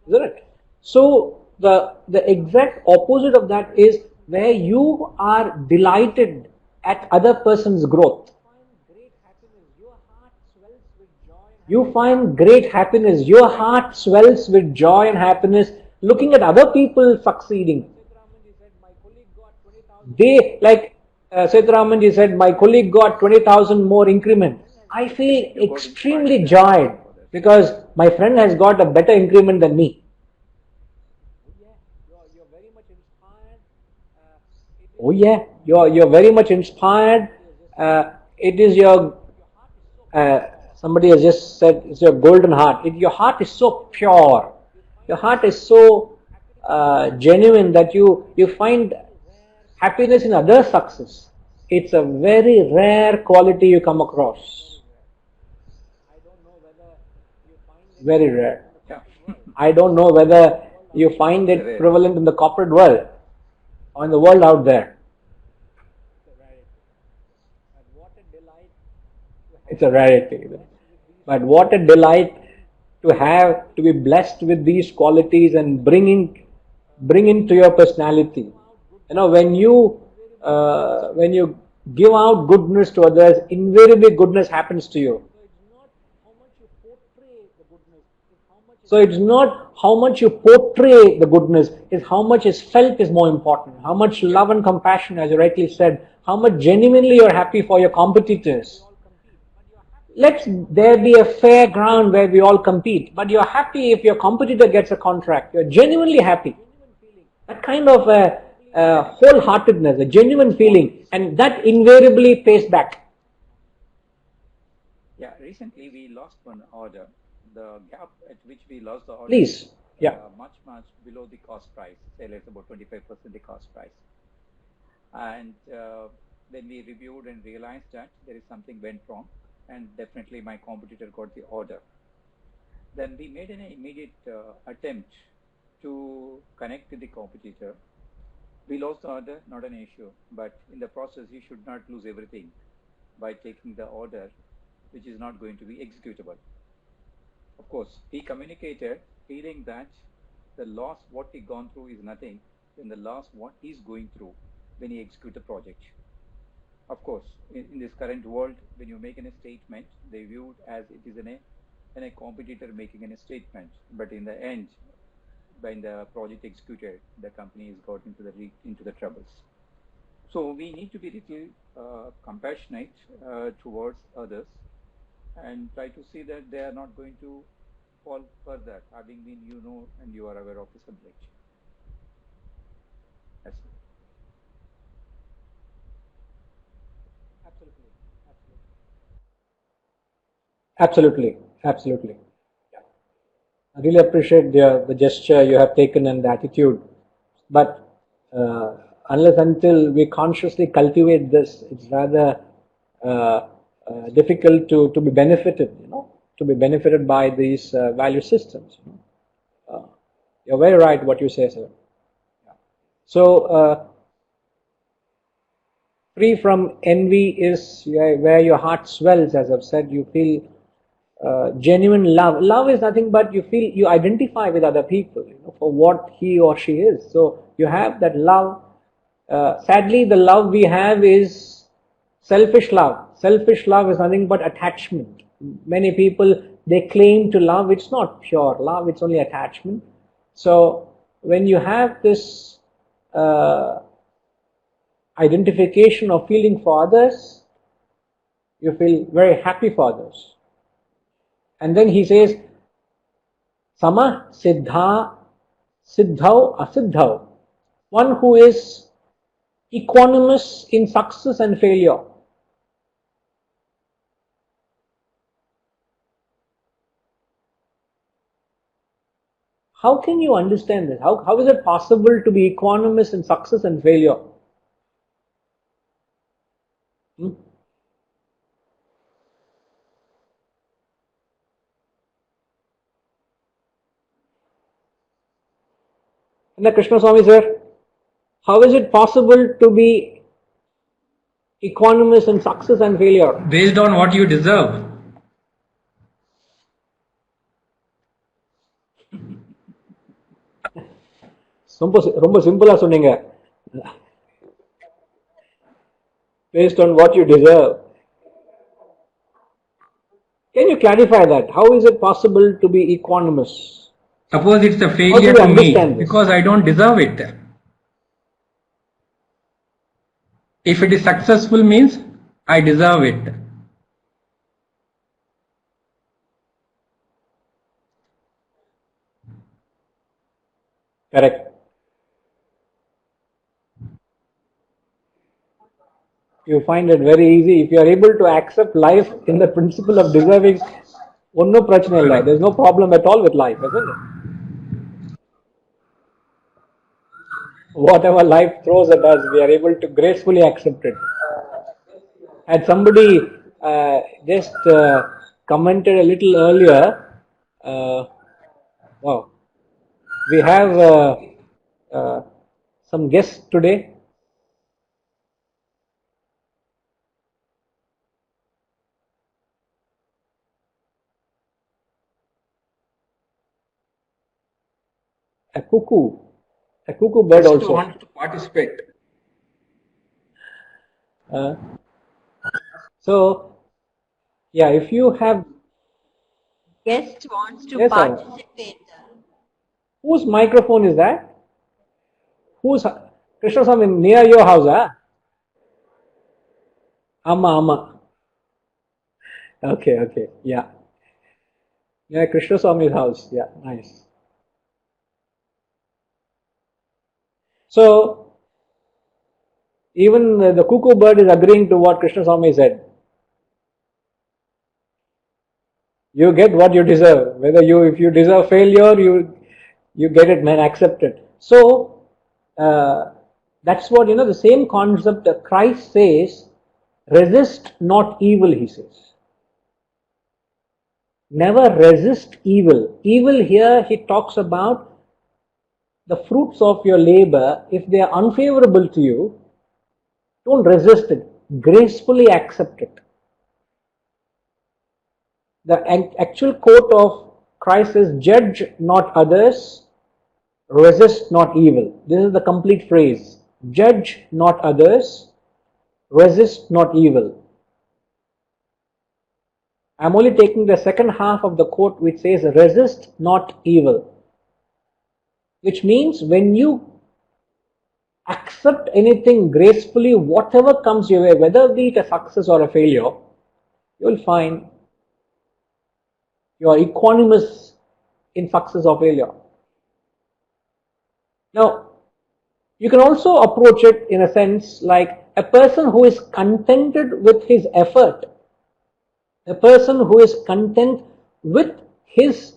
A: Isn't it? So the exact opposite of that is where you are delighted at other person's growth. You find great happiness. Your heart swells with joy and happiness looking at other people succeeding. They, like Setharamanji said, my colleague got 20,000 more increment. I feel extremely joyed because my friend has got a better increment than me. Oh yeah, you're very much inspired. It is your somebody has just said it's your golden heart. Your heart is so pure. Your heart is so genuine that you find happiness in others' success. It's a very rare quality you come across. Very rare. I don't know whether you find it prevalent in the corporate world or in the world out there. It's a rarity. But what a delight to be blessed with these qualities and bring into your personality. When you give out goodness to others, invariably goodness happens to you. So it's not how much you portray the goodness, it's how much is felt is more important. How much love and compassion, as you rightly said, how much genuinely you're happy for your competitors. Let there be a fair ground where we all compete, but you're happy if your competitor gets a contract. You're genuinely happy. That kind of a wholeheartedness, a genuine feeling, and that invariably pays back.
F: Yeah, recently we lost one order. The gap at which we lost the order
A: Please, yeah.
F: much below the cost price, say less about 25% the cost price. And then we reviewed and realized that there is something went wrong, and definitely my competitor got the order. Then we made an immediate attempt to connect with the competitor. We lost the order, not an issue, but in the process you should not lose everything by taking the order which is not going to be executable. Of course, he communicated feeling that the loss what he gone through is nothing than the loss what he's going through when he execute the project. Of course, in this current world, when you make a statement, they view it as it is a competitor making a statement. But in the end, when the project executed, the company has got into the troubles. So we need to be little compassionate towards others and try to see that they are not going to fall further, having been and you are aware of the subject. That's it.
A: Absolutely. I really appreciate the gesture you have taken and the attitude. But unless until we consciously cultivate this, it's rather difficult to be benefited, to be benefited by these value systems. You're very right what you say, sir. So, free from envy is where your heart swells, as I've said. You feel genuine love. Love is nothing but you identify with other people for what he or she is. So you have that love. Sadly, the love we have is selfish love. Selfish love is nothing but attachment. Many people, they claim to love. It's not pure love. It's only attachment. So when you have this identification or feeling for others, you feel very happy for others. And then he says, Sama Siddha Siddhau Asiddhau. One who is equanimous in success and failure. How can you understand this? How is it possible to be equanimous in success and failure? And the Krishna Swami sir, how is it possible to be equanimous in success and failure?
G: Based on what you deserve.
A: ரொம்ப சிம்பிளா சொன்னீங்க. Based on what you deserve. Can you clarify that? How is it possible to be equanimous?
G: Suppose it's a failure to me because I don't deserve it. If it is successful means I deserve it.
A: Correct. You find it very easy. If you are able to accept life in the principle of deserving, ஒன்னும் பிரச்சனை இல்லை. There's no problem at all with life, isn't it? Whatever life throws at us, we are able to gracefully accept it. Had somebody just commented a little earlier, wow, we have some guests today. A cuckoo bird also
D: wants to participate.
A: So, yeah, if you have
B: Guest wants to
A: yes,
B: participate.
A: Whose microphone is that? Who's Krishna Swami near your house? Ama. Okay, yeah. Yeah, Krishna Swami's house. Yeah, nice. So, even the cuckoo bird is agreeing to what Krishna Swami said. You get what you deserve. If you deserve failure, you get it, man, accept it. So, that's what, the same concept that Christ says, resist not evil, he says. Never resist evil. Evil here, he talks about the fruits of your labor. If they are unfavorable to you, don't resist it. Gracefully accept it. The actual quote of Christ is, judge not others, resist not evil. This is the complete phrase. Judge not others, resist not evil. I'm only taking the second half of the quote which says, resist not evil. Which means when you accept anything gracefully, whatever comes your way, whether be it a success or a failure, you will find you are equanimous in success or failure. Now, you can also approach it in a sense like a person who is contented with his effort, a person who is content with his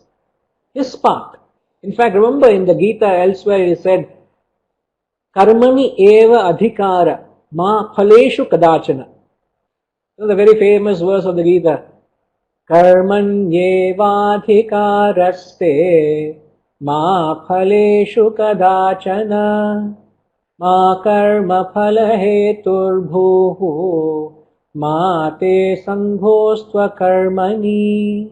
A: path. In fact, remember in the Gita elsewhere he said, Karmani eva adhikara ma phaleshu kadachana. The very famous verse of the Gita. Karmanyevadhikaraste ma phaleshu kadachana ma karma phalaheturbhuhu ma te sanghostva karmani.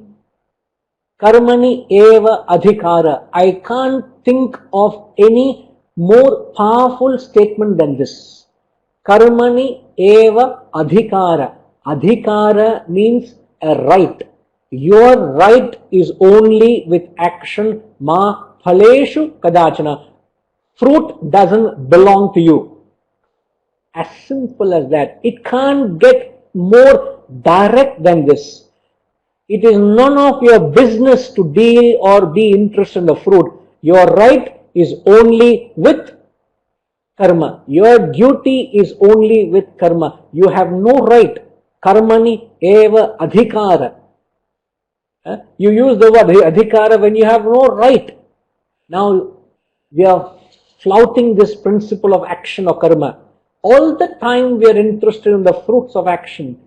A: Karmani eva adhikara. I can't think of any more powerful statement than this. Karmani eva adhikara. Adhikara means a right. Your right is only with action. Ma phaleshu kadachana. Fruit doesn't belong to you. As simple as that. It can't get more direct than this. It is none of your business to deal or be interested in the fruit. Your right is only with karma. Your duty is only with karma. You have no right. Karmani eva adhikara. You use the word adhikara when you have no right. Now, we are flouting this principle of action or karma. All the time we are interested in the fruits of action.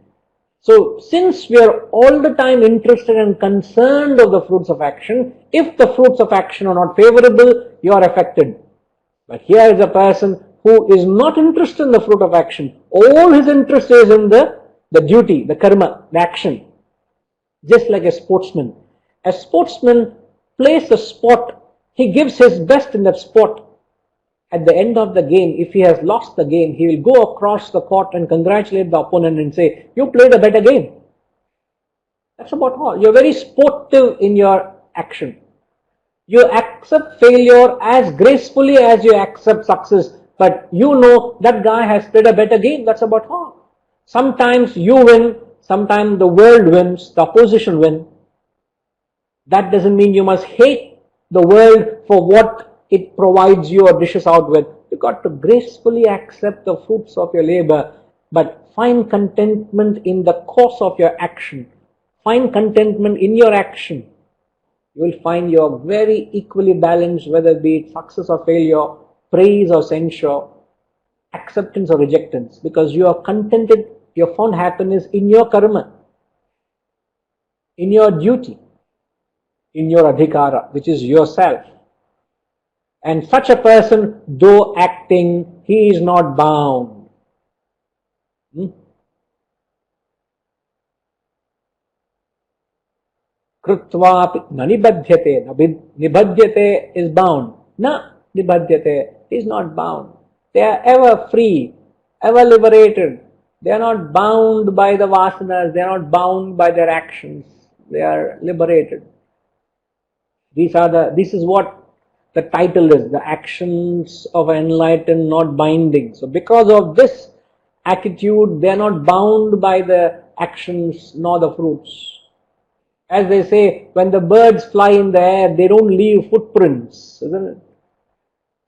A: So, since we are all the time interested and concerned of the fruits of action, if the fruits of action are not favorable, you are affected. But here is a person who is not interested in the fruit of action. All his interest is in the duty, the karma, the action. Just like a sportsman. A sportsman plays a sport. He gives his best in that sport. At the end of the game, if he has lost the game, he will go across the court and congratulate the opponent and say, you played a better game. That's about all. You're very sportive in your action. You accept failure as gracefully as you accept success, but you know that guy has played a better game. That's about all. Sometimes you win, sometimes the world wins, the opposition wins. That doesn't mean you must hate the world for what it provides you or dishes out with. You got to gracefully accept the fruits of your labor, but find contentment in the course of your action. Find contentment in your action. You will find you're very equally balanced, whether it be success or failure, praise or censure, acceptance or rejectance, because you are contented, you found happiness in your karma, in your duty, in your adhikara, which is yourself. And such a person, though acting, he is not bound. Krutva na nibadhyate. Nibadhyate is bound. Na nibadhyate is not bound. They are ever free, ever liberated. They are not bound by the vasanas. They are not bound by their actions. They are liberated. This is what the title is, the actions of enlightened, not binding. So because of this attitude, they are not bound by the actions nor the fruits. As they say, when the birds fly in the air, they don't leave footprints, isn't it?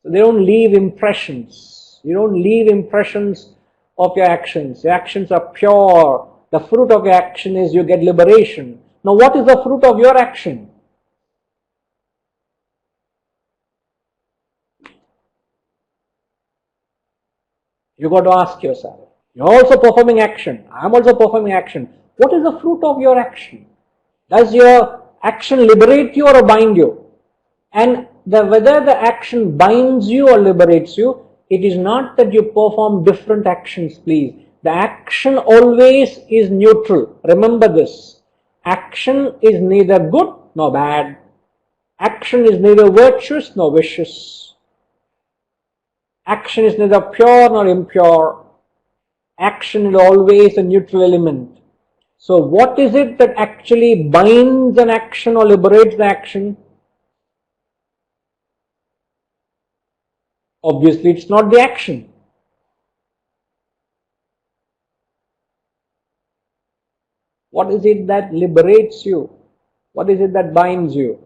A: So they don't leave impressions. You don't leave impressions of your actions. Your actions are pure. The fruit of your action is you get liberation. Now what is the fruit of your action? You got to ask yourself. You're also performing action. I'm also performing action. What is the fruit of your action? Does your action liberate you or bind you? And whether the action binds you or liberates you, it is not that you perform different actions, please. The action always is neutral. Remember this. Action is neither good nor bad. Action is neither virtuous nor vicious. Action is neither pure nor impure. Action is always a neutral element. So what is it that actually binds an action or liberates the action? Obviously, it's not the action. What is it that liberates you? What is it that binds you?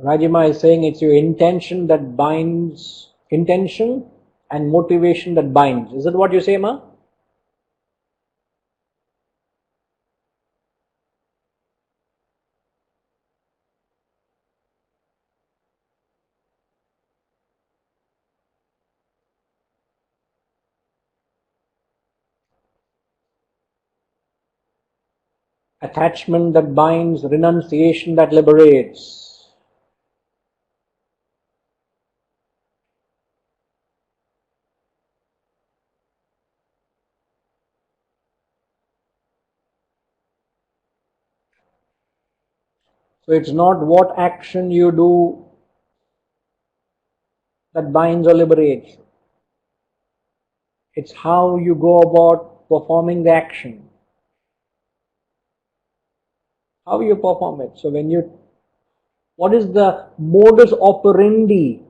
A: Rajima is saying it's your intention that binds, intention and motivation that binds. Is that what you say, Ma? Attachment that binds, renunciation that liberates. So it's not what action you do that binds or liberates. It's how you go about performing the action. How you perform it. So what is the modus operandi?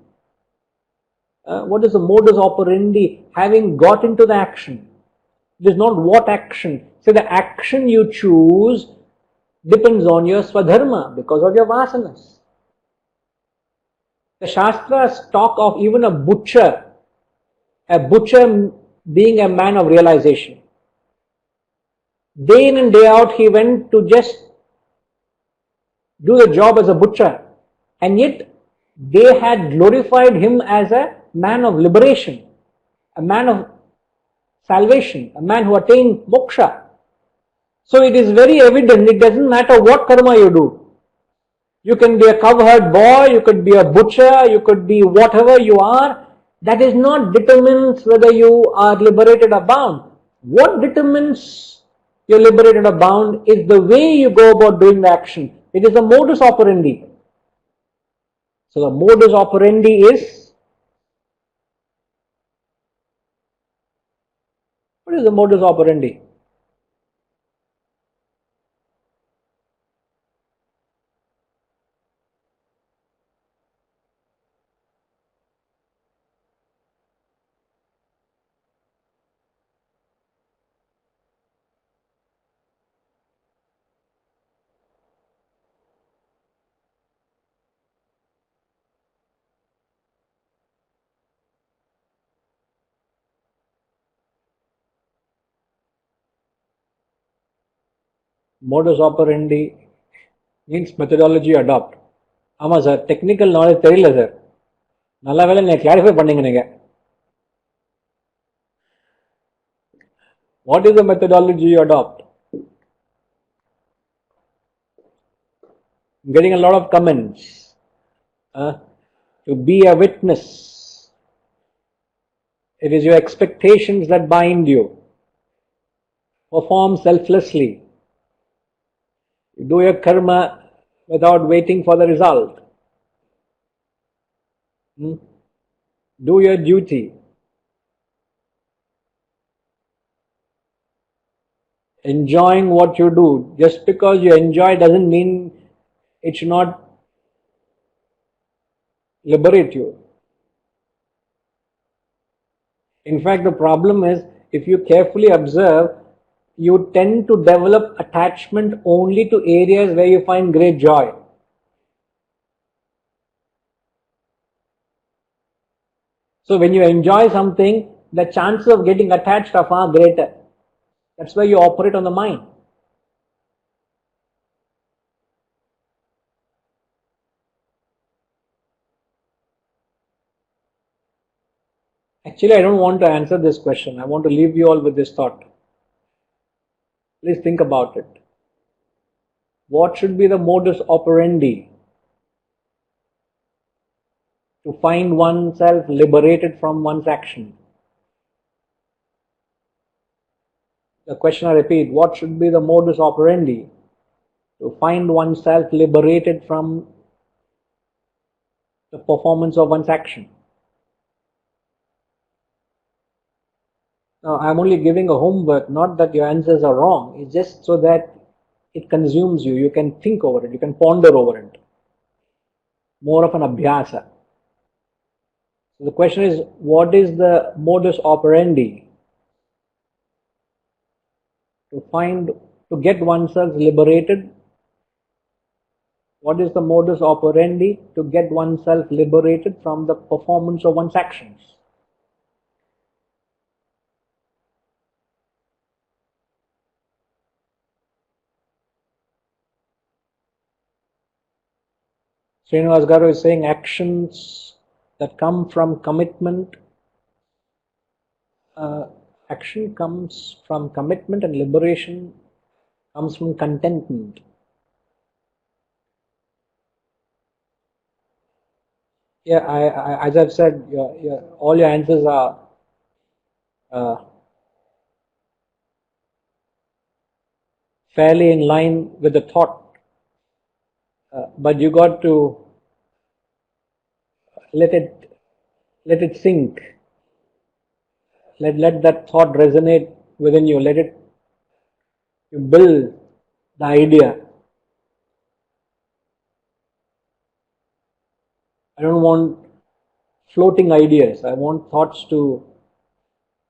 A: What is the modus operandi having got into the action? It is not what action. So the action you choose depends on your swadharma because of your vasanas. The Shastras talk of even a butcher being a man of realization. Day in and day out he went to just do the job as a butcher, and yet they had glorified him as a man of liberation, a man of salvation, a man who attained moksha. So it is very evident, it doesn't matter what karma you do. You can be a cowherd boy, you could be a butcher, you could be whatever you are. That is not determines whether you are liberated or bound. What determines you're liberated or bound is the way you go about doing the action. It is the modus operandi. So the modus operandi is, what is the modus operandi? Modus operandi means methodology adopt. ஆமா sir, technical knowledge தெரியல sir. நல்ல வேலை நீங்க clarify பண்ணீங்க நீங்க. What is the methodology you adopt? I'm getting a lot of comments. To be a witness. It is your expectations that bind you. Perform selflessly. You do your karma without waiting for the result. Do your duty. enjoying what you do. Just because you enjoy doesn't mean it should not liberate you. In fact, the problem is, if you carefully observe, you tend to develop attachment only to areas where you find great joy. So when you enjoy something, the chances of getting attached are far greater. That's why you operate on the mind. Actually, I don't want to answer this question. I want to leave you all with this thought. Please think about it. What should be the modus operandi to find oneself liberated from one's action? The question I repeat, what should be the modus operandi to find oneself liberated from the performance of one's action? Now, I'm only giving a homework, not that your answers are wrong. It's just so that it consumes you. You can think over it. You can ponder over it. More of an abhyasa. So the question is, what is the modus operandi to get oneself liberated? What is the modus operandi to get oneself liberated from the performance of one's actions? Srinivas Garu is saying actions that come from commitment, action comes from commitment and liberation comes from contentment. Yeah, as I've said, all your answers are fairly in line with the thought, but you got to let it sink. Let that thought resonate within you. You build the idea. I don't want floating ideas. I want thoughts to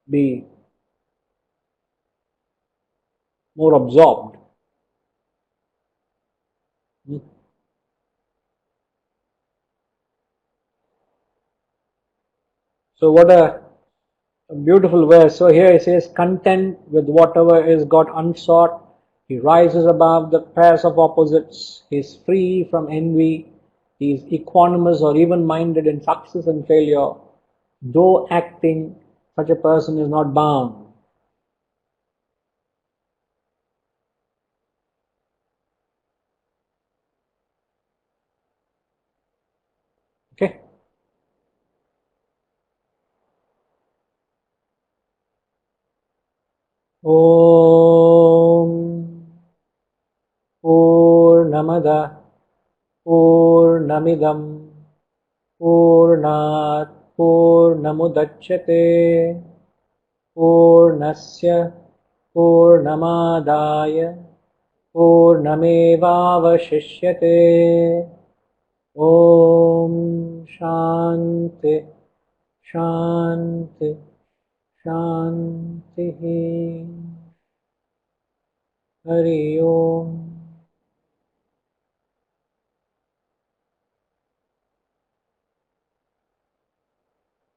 A: be more absorbed. So what a beautiful verse. So here it says, content with whatever is got unsought. He rises above the pairs of opposites. He is free from envy. He is equanimous or even-minded in success and failure. Though acting, such a person is not bound. Okay? Om Purnamada Purnamidam Purnat Purnamudachyate Purnasya Purnamadaya Purnamevavashishyate. Om Shanti Shanti Shanti. Hari Om.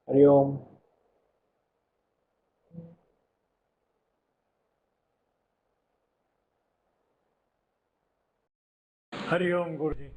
A: Hari Om.
H: Hari Om, Guruji.